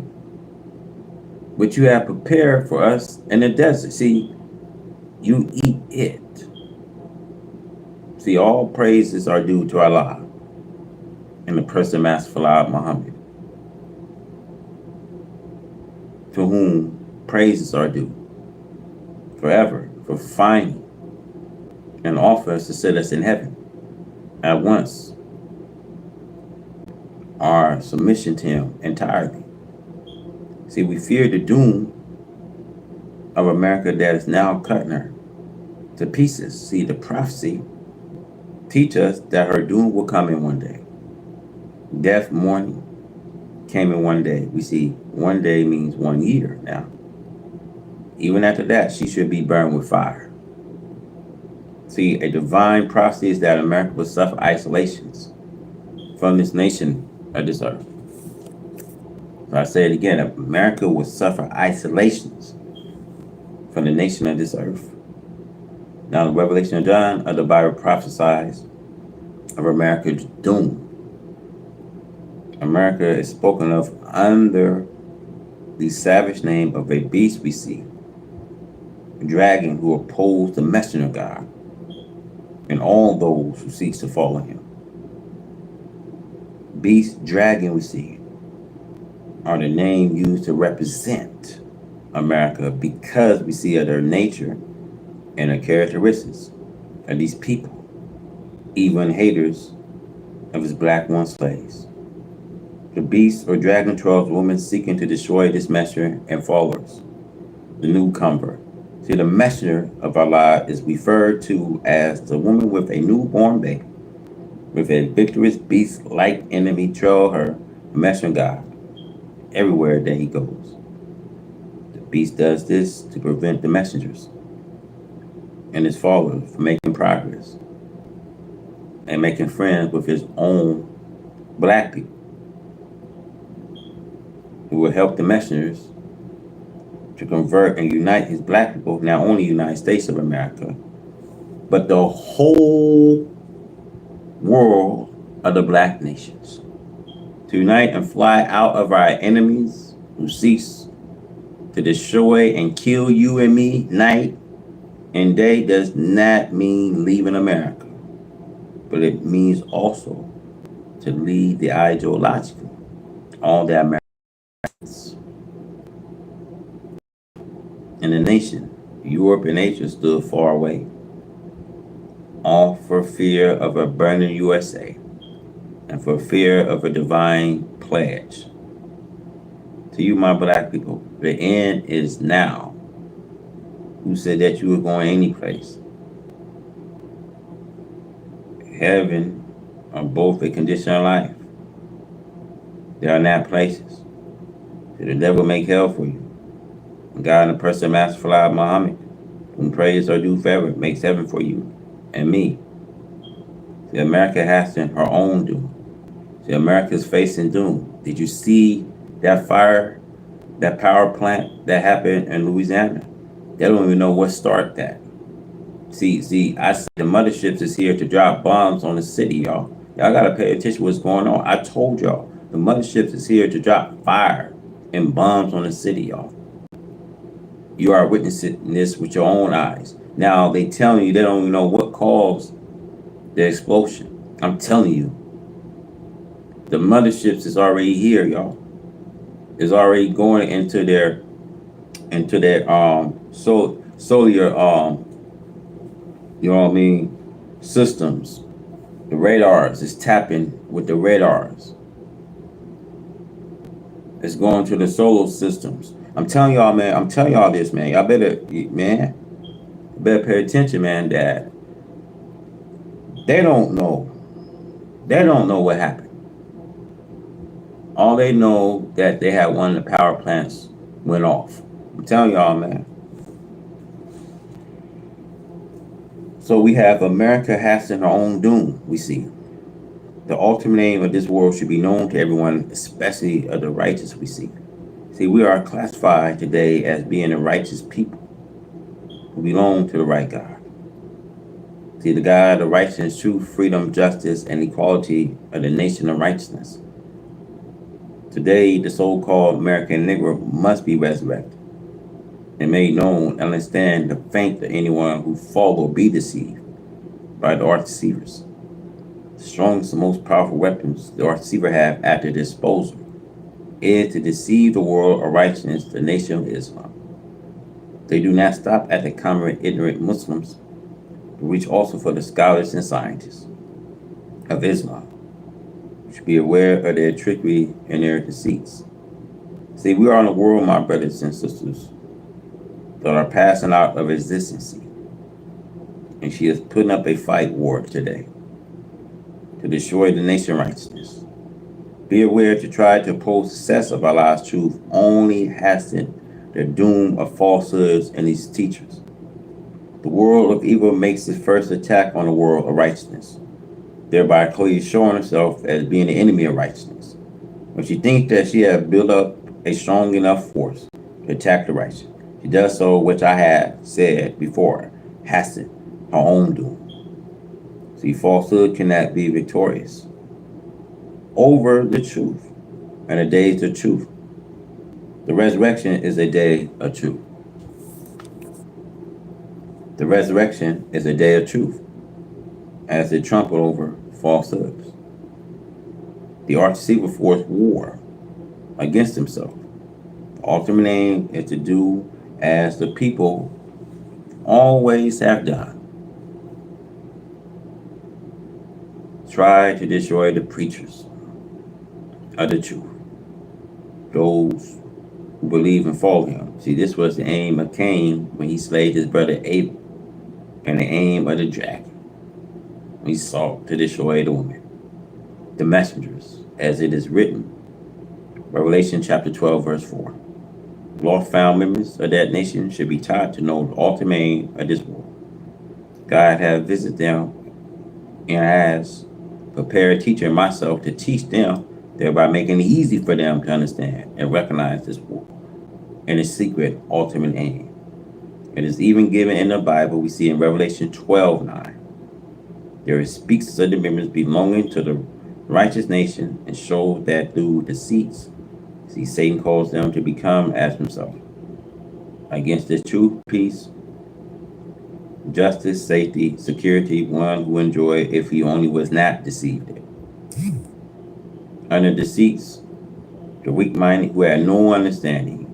what you have prepared for us in the desert. See, you eat it. See, all praises are due to Allah and the person Master Fard Muhammad, to whom praises are due forever for finding and offer us to set us in heaven at once. Our submission to him entirely. See, we fear the doom of America that is now cutting her to pieces. See, the prophecy teach us that her doom will come in one day. Death, mourning came in one day. We see 1 day means 1 year now. Even after that, she should be burned with fire. See, a divine prophecy is that America will suffer isolations from this nation of this earth. So I say it again, America will suffer isolations from the nation of this earth. Now, the Revelation of John of the Bible prophesies of America's doom. America is spoken of under the savage name of a beast we see, a dragon who opposed the messenger of God and all those who seek to follow him. Beast, dragon we see are the name used to represent America because we see of their nature and the characteristics of these people, even haters of his black one slaves. The beast or dragon trolls women seeking to destroy this messenger and followers, the new convert. See, the messenger of Allah is referred to as the woman with a newborn baby, with a victorious beast-like enemy trail her, the messenger of God, everywhere that he goes. The beast does this to prevent the messengers and his followers from making progress and making friends with his own black people, who will help the messengers to convert and unite his black people, not only the United States of America, but the whole world of the black nations. To unite and fly out of our enemies who seeks to destroy and kill you and me night and day does not mean leaving America, but it means also to leave the ideological all the Americans in the nation, Europe and Asia, stood far away, all for fear of a burning USA and for fear of a divine pledge. To you, my black people, the end is now. Who said that you were going any place? Heaven or both a condition of life. They are not places. Did the devil make hell for you? God in the person of Master Fard Muhammad, whom praise are due forever, makes heaven for you and me. See, America has her own doom. See, America's facing doom. Did you see that fire, that power plant that happened in Louisiana? They don't even know what started that. See, I see the motherships is here to drop bombs on the city, y'all. Y'all gotta pay attention to what's going on. I told y'all, the motherships is here to drop fire and bombs on the city, y'all. You are witnessing this with your own eyes. Now they telling you they don't even know what caused the explosion. I'm telling you, the motherships is already here, y'all. Is already going into their solar you know what I mean, systems. The radars is tapping with the radars. It's going to the solar systems. I'm telling y'all, man. I'm telling y'all this, man. Y'all better pay attention, man. That they don't know. They don't know what happened. All they know that they had one of the power plants went off. I'm telling y'all, man. So we have America hastening her own doom, we see. The ultimate aim of this world should be known to everyone, especially of the righteous, we see. See, we are classified today as being a righteous people who belong to the right God. See, the God of righteousness, truth, freedom, justice, and equality of the nation of righteousness. Today, the so-called American Negro must be resurrected and made known and understand the fate of anyone who fall or be deceived by the art deceivers. The strongest and most powerful weapons the art deceiver have at their disposal is to deceive the world of righteousness, the nation of Islam. They do not stop at the common ignorant Muslims, but reach also for the scholars and scientists of Islam. You should be aware of their trickery and their deceits. See, we are in a world, my brothers and sisters, that are passing out of existence. And she is putting up a fight war today to destroy the nation righteousness. Be aware to try to oppose success of Allah's truth only hasten the doom of falsehoods and these teachers. The world of evil makes its first attack on the world of righteousness, thereby clearly showing herself as being the enemy of righteousness. When she thinks that she has built up a strong enough force to attack the righteous, she does so, which I have said before, hasten her own doom. See, falsehood cannot be victorious over the truth, and the day is the truth. The resurrection is a day of truth. The resurrection is a day of truth, as they trample over falsehoods. The arch deceiver forced war against himself. The ultimate aim is to do as the people always have done. Try to destroy the preachers of the truth, those who believe and follow him. See, this was the aim of Cain when he slayed his brother Abel, and the aim of the dragon when he sought to destroy the woman. The messengers, as it is written, Revelation chapter 12, verse 4. Lost found members of that nation should be taught to know the ultimate aim of this world. God has visited them and has prepared a teacher and myself to teach them, thereby making it easy for them to understand and recognize this world and its secret ultimate aim. It is even given in the Bible. We see in Revelation 12:9. There it speaks of the members belonging to the righteous nation and shows that through deceits, see, Satan calls them to become as himself. Against this truth, peace, justice, safety, security, one who enjoy if he only was not deceived. Under deceits the weak-minded who had no understanding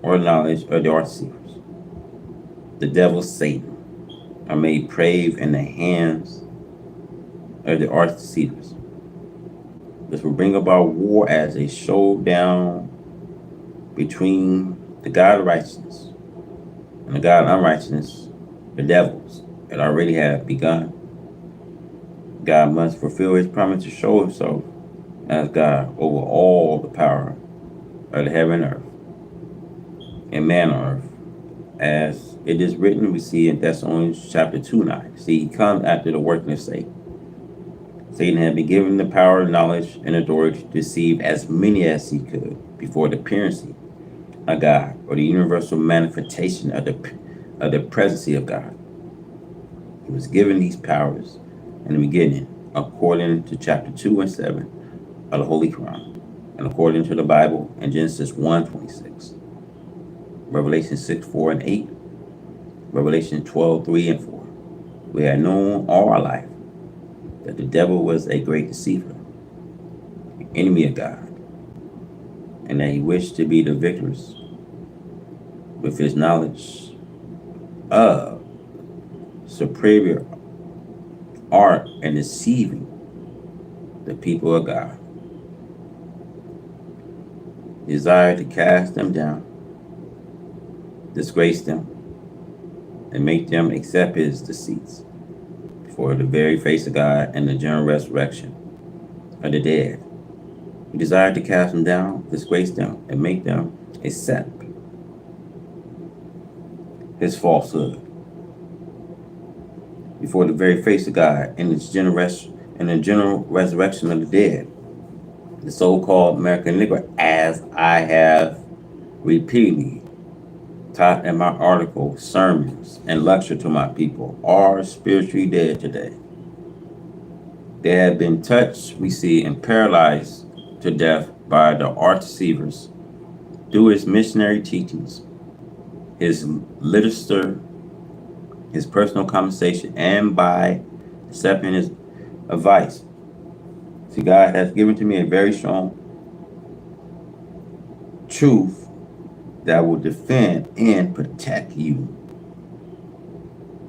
or knowledge of the art deceivers. The devil, Satan, are made prey in the hands of the art deceivers. This will bring about war as a showdown between the God of righteousness and the God of unrighteousness, the devils, that already have begun. God must fulfill his promise to show himself as God over all the power of the heaven and earth and man on earth. As it is written, we see in Thessalonians chapter 2:9. See, he comes after the working of Satan. Satan had been given the power, knowledge, and authority to deceive as many as he could before the appearance of God, or the universal manifestation of the presence of God. He was given these powers in the beginning, according to chapter 2 and 7 of the Holy Quran, and according to the Bible in Genesis 1:26, Revelation 6:4 and 8, Revelation 12:3 and 4. We had known all our life that the devil was a great deceiver, the enemy of God, and that he wished to be the victors with his knowledge of superior art and deceiving the people of God. Desire to cast them down, disgrace them, and make them accept his deceits before the very face of God and the general resurrection of the dead. He desired to cast them down, disgrace them, and make them accept his falsehood before the very face of God and the general resurrection of the dead. The so-called American Negro, as I have repeatedly taught in my articles, sermons, and lecture to my people, are spiritually dead today. They have been touched, we see, and paralyzed to death by the art deceivers through his missionary teachings, his literature, his personal conversation, and by accepting his advice. See, God has given to me a very strong truth that will defend and protect you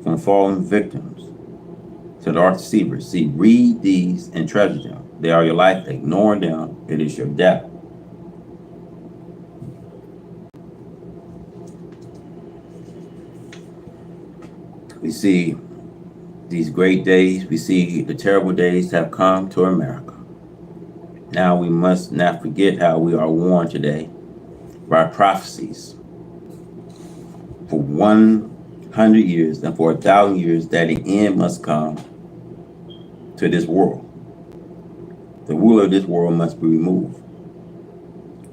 from falling victims to the art deceivers. See, read these and treasure them. They are your life. Ignore them, it is your death. We see these great days. We see the terrible days have come to America. Now we must not forget how we are warned today by prophecies for 100 years and for 1,000 years that the end must come to this world. The ruler of this world must be removed.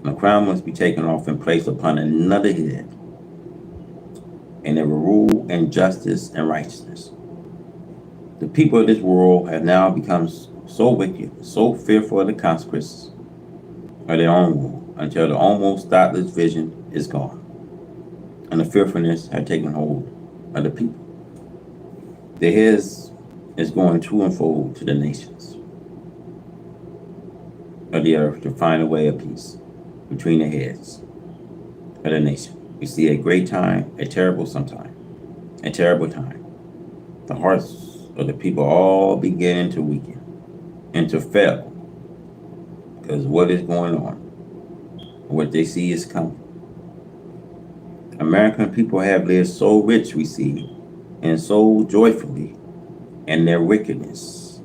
And the crown must be taken off and placed upon another head. And they will rule in justice and righteousness. The people of this world have now become so wicked, so fearful of the consequences of their own rule, until the almost thoughtless vision is gone, and the fearfulness had taken hold of the people. The heads is going to and fro to the nations of the earth to find a way of peace between the heads of the nation. We see a great time, a terrible sometime, a terrible time. The hearts of the people all beginning to weaken and to fail because what is going on, what they see is coming. American people have lived so rich, we see, and so joyfully in their wickedness,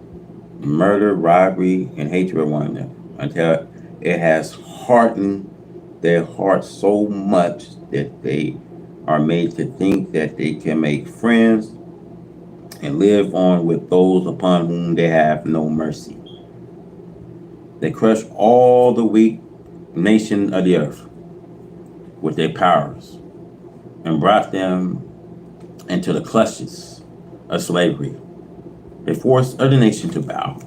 murder, robbery, and hatred of one another, until it has hardened their hearts so much that they are made to think that they can make friends and live on with those upon whom they have no mercy. They crush all the weak nation of the earth with their powers and brought them into the clutches of slavery. They forced other nations to bow.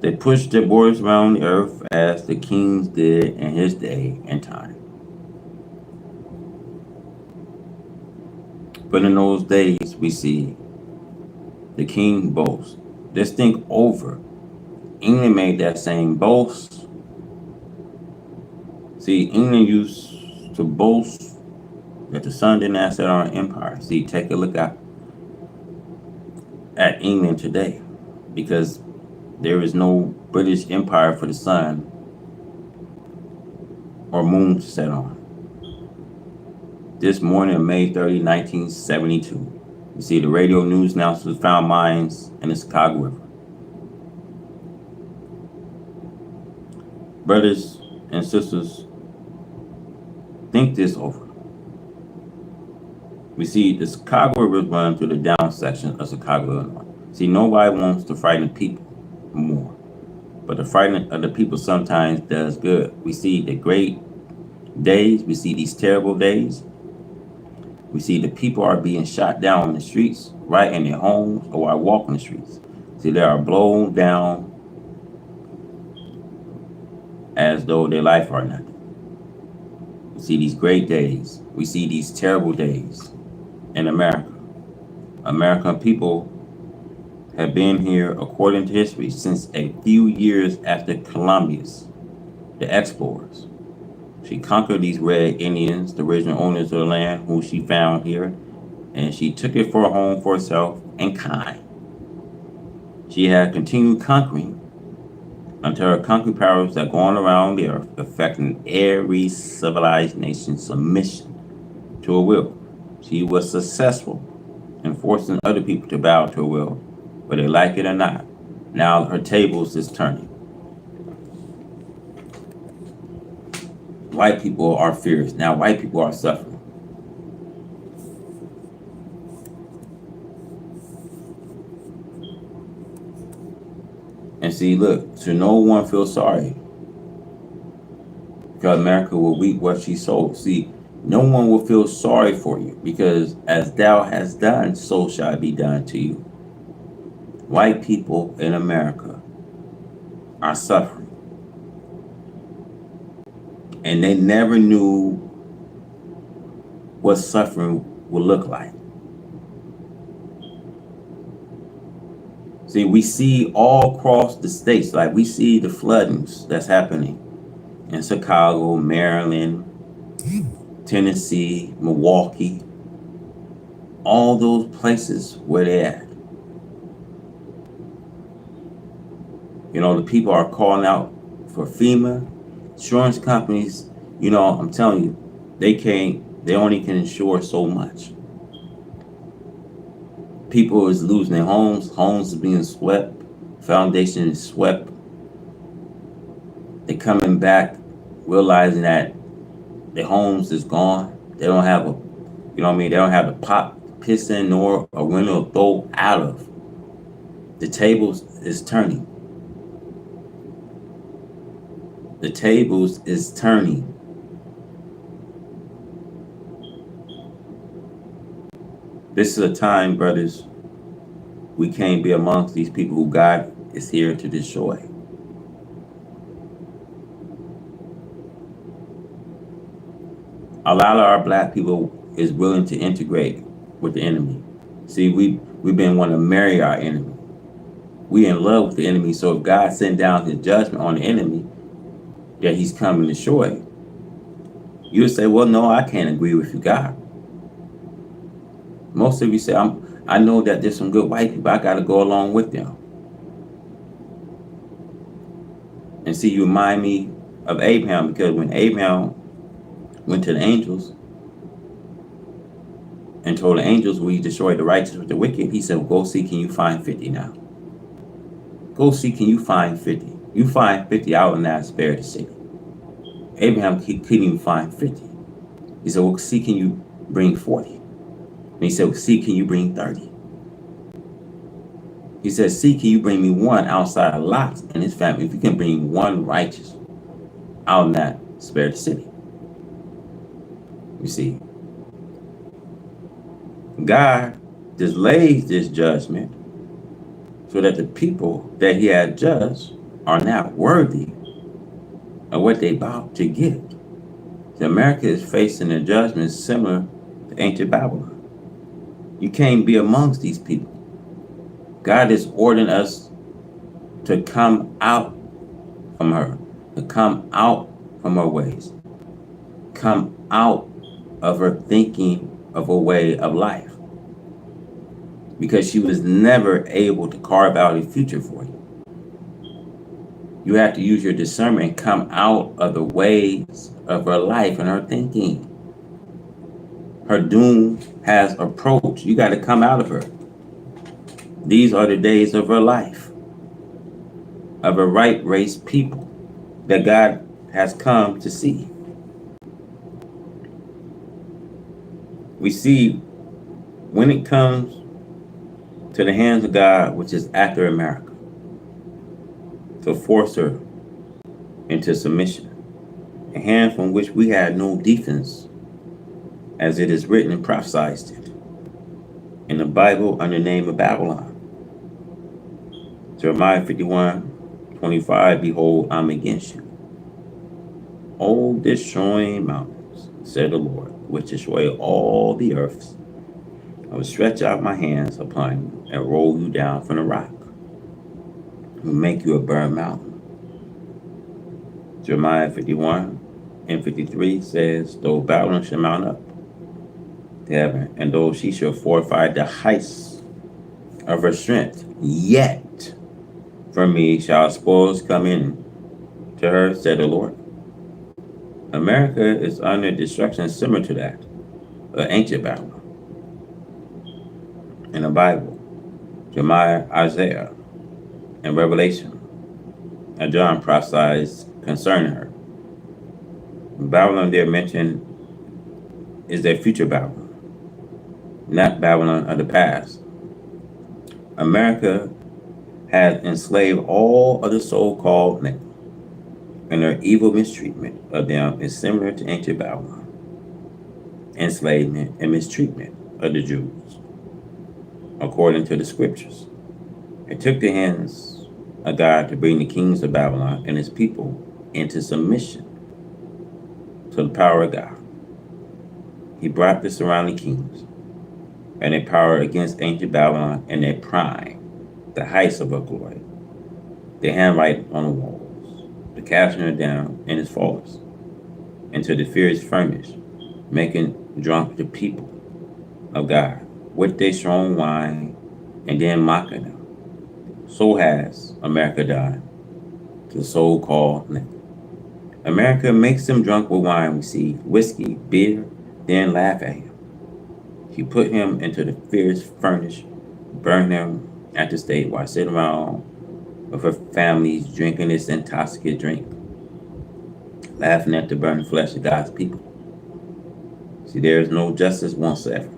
They pushed their borders around the earth as the kings did in his day and time. But in those days, we see the king boast. Just think over. England made that same boast See, England used to boast that the sun didn't set on an empire. See, take a look at England today, because there is no British Empire for the sun or moon to set on. This morning of May 30, 1972, you see the radio news announcers found mines in the Chicago River. Brothers and sisters, think this over. We see the Chicago River run through the down section of Chicago, Illinois. See, nobody wants to frighten people more, but the frightening of the people sometimes does good. We see the great days, we see these terrible days. We see the people are being shot down in the streets, right in their homes, or while walking the streets. See, they are blown down as though their life are nothing. We see these great days. We see these terrible days in America. American people have been here, according to history, since a few years after Columbus, the explorers. She conquered these red Indians, the original owners of the land, who she found here, and she took it for a home for herself and kind. She had continued conquering until her conquering powers that gone around the earth, affecting every civilized nation's submission to her will. She was successful in forcing other people to bow to her will, whether they like it or not. Now her tables is turning. White people are fierce. Now white people are suffering. And see, look, so no one feels sorry, because America will reap what she sowed. See, no one will feel sorry for you, because as thou hast done, so shall it be done to you. White people in America are suffering. And they never knew what suffering would look like. See, we see all across the states, like we see the floodings that's happening in Chicago, Maryland, Tennessee, Milwaukee, all those places where they're at. You know, the people are calling out for FEMA. Insurance companies, you know, I'm telling you, they only can insure so much. People is losing their homes is being swept, foundation is swept. They're coming back, realizing that their homes is gone. They don't have they don't have a pot to piss in nor a window to throw out of. The tables is turning. The tables is turning. This is a time, brothers, we can't be amongst these people who God is here to destroy. A lot of our black people is willing to integrate with the enemy. See, we've been wanting to marry our enemy. We in love with the enemy, so if God sent down his judgment on the enemy, that he's coming to destroy it, you would say, well, no, I can't agree with you, God. Most of you say, I know that there's some good white people, I got to go along with them. And see, you remind me of Abraham, because when Abraham went to the angels and told the angels, we destroy the righteous with the wicked, he said, well, go see, can you find 50 now? Go see, can you find 50? You find 50, I will not spare the city. Abraham couldn't even find 50. He said, well, see, can you bring 40? And he said, well, see, can you bring 30? He said, see, can you bring me one outside of Lot and his family? If you can bring one righteous, I'll not spare the city. You see, God delays this judgment so that the people that he had judged are not worthy of what they about to get. So America is facing a judgment similar to ancient Babylon. You can't be amongst these people. God is ordering us to come out from her, to come out from her ways. come out of her thinking of a way of life, because she was never able to carve out a future for you. You have to use your discernment and come out of the ways of her life and her thinking. Her doom has approached. You got to come out of her. These are the days of her life, of a right race people that God has come to see. We see when it comes to the hands of God, which is after America, to force her into submission, a hand from which we had no defense, as it is written and prophesied in the Bible under the name of Babylon. Jeremiah 51:25, behold, I'm against you, O destroying mountains, said the Lord, which destroy all the earths. I will stretch out my hands upon you and roll you down from the rock, and make you a burned mountain. Jeremiah 51:53 says, though Babylon shall mount up to heaven, and though she shall fortify the heights of her strength, yet from me shall spoils come in to her, said the Lord. America is under destruction similar to that of ancient Babylon. In the Bible, Jeremiah, Isaiah, and Revelation, and John prophesies concerning her. Babylon there mentioned is their future Babylon, not Babylon of the past. America has enslaved all of the so-called nations, and their evil mistreatment of them is similar to ancient Babylon, enslavement and mistreatment of the Jews, according to the scriptures. It took the hands of God to bring the kings of Babylon and his people into submission to the power of God. He brought the surrounding kings and their power against ancient Babylon in their prime, the heights of her glory. They handwrite on the walls, the casting her down in its fallers, into the fierce furnace, making drunk the people of God with their strong wine, and then mocking them. So has America done to the so-called nation. America makes them drunk with wine, we see, whiskey, beer, then laugh at him. She put him into the fierce furnace, burned him at the stake while sitting around with her families drinking this intoxicant drink, laughing at the burning flesh of God's people. See, there is no justice whatsoever.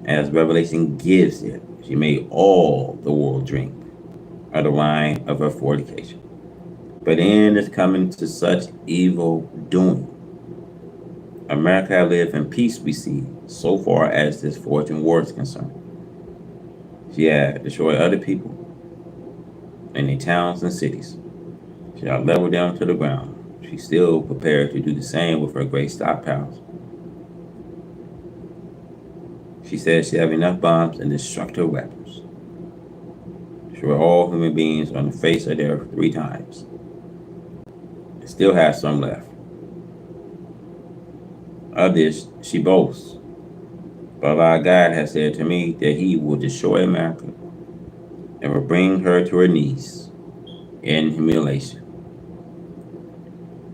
As Revelation gives it, she made all the world drink of the wine of her fornication. But end is coming to such evil doing. America lived in peace, we see, so far as this fortune war is concerned. She had destroyed other people in their towns and cities. She had leveled them to the ground. She's still prepared to do the same with her great stockpiles. She says she has enough bombs and destructive weapons to destroy all human beings on the face of the earth 3 times. It still has some left. Of this she boasts. But our God has said to me that he will destroy America and will bring her to her knees in humiliation.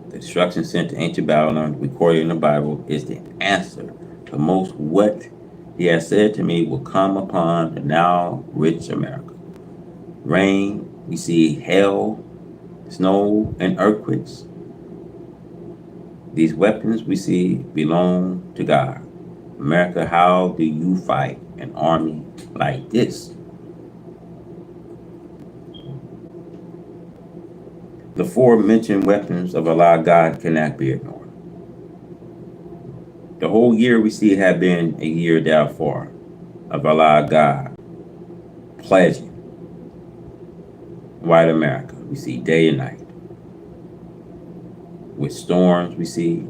The destruction sent to ancient Babylon, recorded in the Bible, is the answer to most what he has said to me will come upon the now rich America. Rain, we see hail, snow, and earthquakes. These weapons we see belong to God. America, how do you fight an army like this? The 4 mentioned weapons of Allah God cannot be ignored. The whole year we see had been a year therefore of Allah God pledging white America. We see day and night. With storms, we see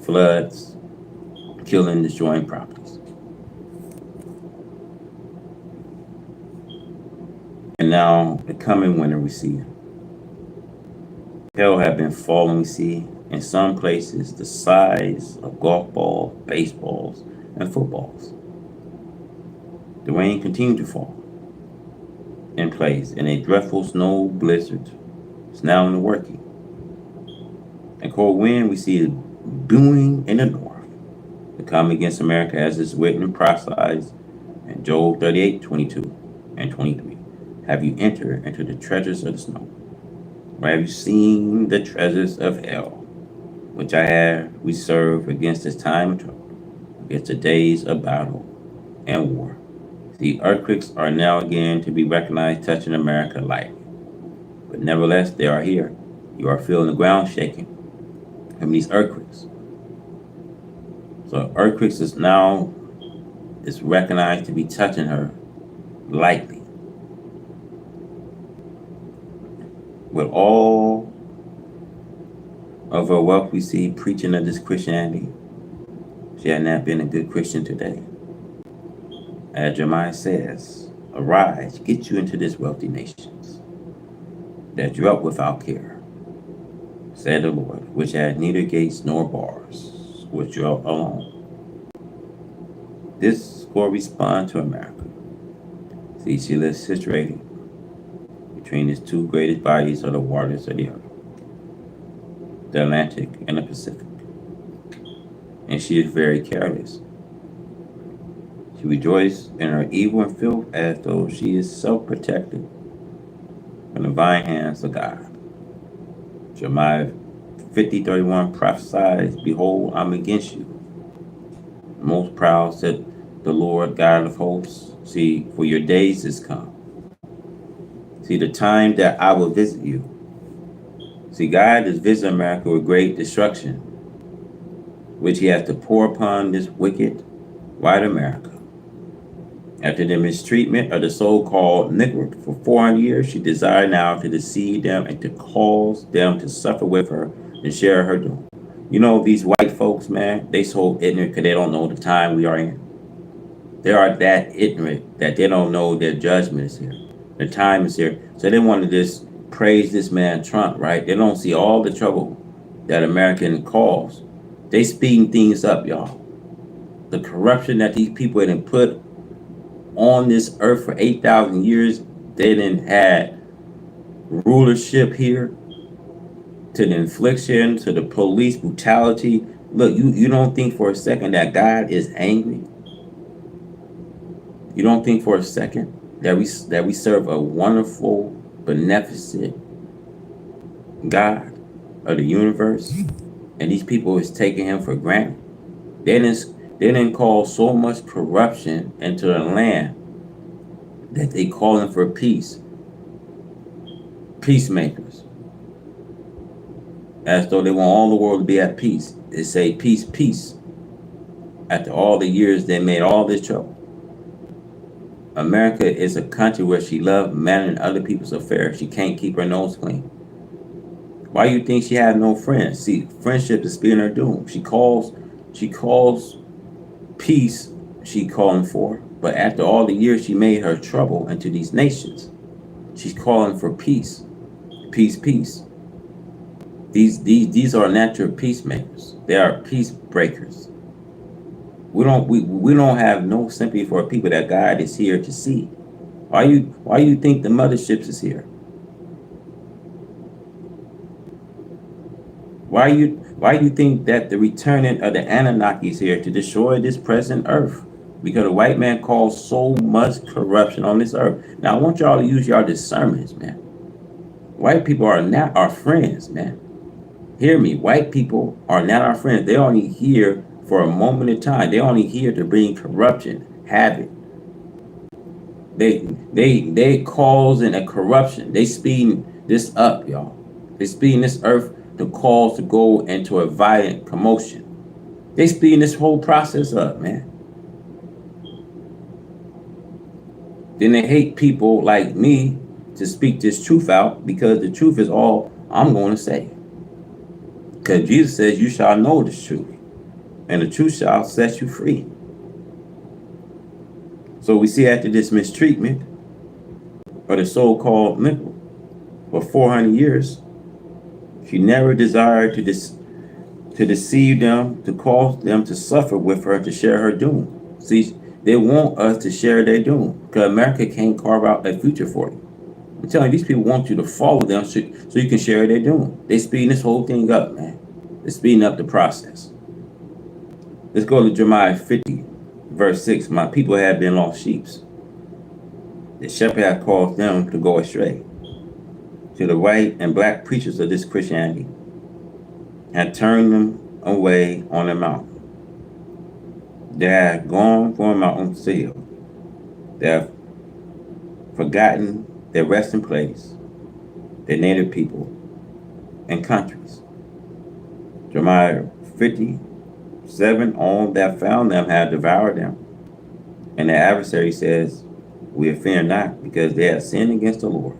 floods, killing, destroying properties. And now the coming winter we see hell have been falling, we see in some places the size of golf balls, baseballs, and footballs. The rain continued to fall in place, and a dreadful snow blizzard is now in the working. And cold wind we see is brewing in the north to come against America as is written and prophesied in Joel 38:22 and 23. Have you entered into the treasures of the snow? Or have you seen the treasures of hell, which I have reserved against this time of trouble, against the days of battle and war? The earthquakes are now again to be recognized touching America lightly. But nevertheless, they are here. You are feeling the ground shaking from these earthquakes. So earthquakes is recognized to be touching her lightly. With all of her wealth we see preaching of this Christianity, she had not been a good Christian today. As Jeremiah says, arise, get you into this wealthy nations that dwelt without care, said the Lord, which had neither gates nor bars, which dwelt alone. This corresponds to America. See, she lives situated between its two greatest bodies of the waters of the earth, the Atlantic and the Pacific. And she is very careless. She rejoices in her evil and filth as though she is self-protected from the divine hands of God. Jeremiah 50:31 prophesies, behold, I'm against you. Most proud said the Lord God of hosts, see, for your days is come. See, the time that I will visit you. See, God is visiting America with great destruction, which he has to pour upon this wicked white America. After the mistreatment of the so-called Negro for 400 years, she desired now to deceive them and to cause them to suffer with her and share her doom. You know, these white folks, man, they so ignorant because they don't know the time we are in. They are that ignorant that they don't know their judgment is here. The time is here. So they want to just praise this man Trump, right? They don't see all the trouble that America can cause. They speeding things up, y'all. The corruption that these people had put on this earth for 8,000 years, they didn't have rulership here, to the infliction, to the police brutality. Look, you don't think for a second that God is angry? You don't think for a second that we serve a wonderful, beneficent God of the universe, and these people is taking him for granted? They didn't call so much corruption into the land that they calling for peace. Peacemakers. As though they want all the world to be at peace. They say peace, peace. After all the years they made all this trouble. America is a country where she loves managing other people's affairs. She can't keep her nose clean. Why you think she had no friends? See, friendship is speeding her doom. She calls peace, she calling for, but after all the years she made her trouble into these nations, she's calling for peace, peace, peace. These are natural peacemakers. They are peace breakers. We don't have no sympathy for people that God is here to see. Why you think the motherships is here? Why you think that the returning of the Anunnaki is here to destroy this present earth? Because the white man caused so much corruption on this earth. Now I want y'all to use y'all discernments, man. White people are not our friends, man. Hear me. White people are not our friends. They're only here for a moment in time. They're only here to bring corruption, havoc. They causing a corruption. They speeding this up, y'all. They speeding this earth to cause to go into a violent commotion. They speeding this whole process up, man. Then they hate people like me to speak this truth out, because the truth is all I'm going to say. Because Jesus says you shall know the truth, and the truth shall set you free. So we see after this mistreatment of the so-called Negro for 400 years, she never desired to deceive them, to cause them to suffer with her, to share her doom. See, they want us to share their doom because America can't carve out a future for you. I'm telling you, these people want you to follow them so you can share their doom. They speeding this whole thing up, man. They're speeding up the process. Let's go to Jeremiah 50, verse 6. My people have been lost sheep. The shepherd hath caused them to go astray. To the white and black preachers of this Christianity, had turned them away on the mountain. They have gone for a mountain seal. They have forgotten their resting place, their native people, and countries. Jeremiah 57, all that found them have devoured them. And the adversary says, we fear not, because they have sinned against the Lord,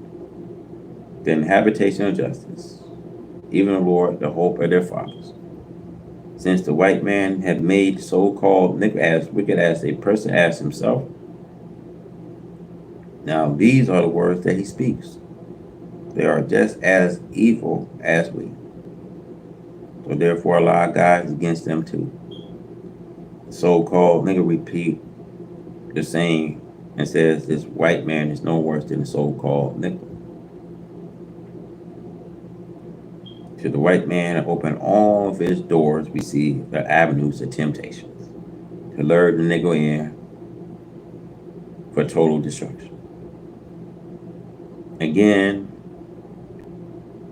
the habitation of justice, even the Lord, the hope of their fathers. Since the white man had made so-called as wicked as a person as himself. Now these are the words that he speaks. They are just as evil as we. So therefore Allah guides against them too. So-called nigga repeat the same and says this white man is no worse than the so-called nigga. To the white man open all of his doors, we see the avenues of temptation to lure the nigga in for total destruction. Again,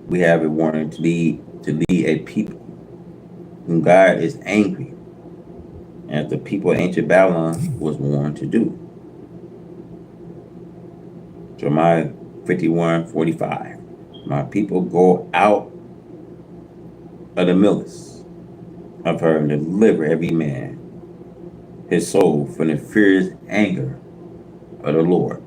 we have a warning to lead a people whom God is angry, as the people of ancient Babylon was warned to do. Jeremiah 51:45. My people go out of the millers of her and deliver every man his soul from the fierce anger of the Lord.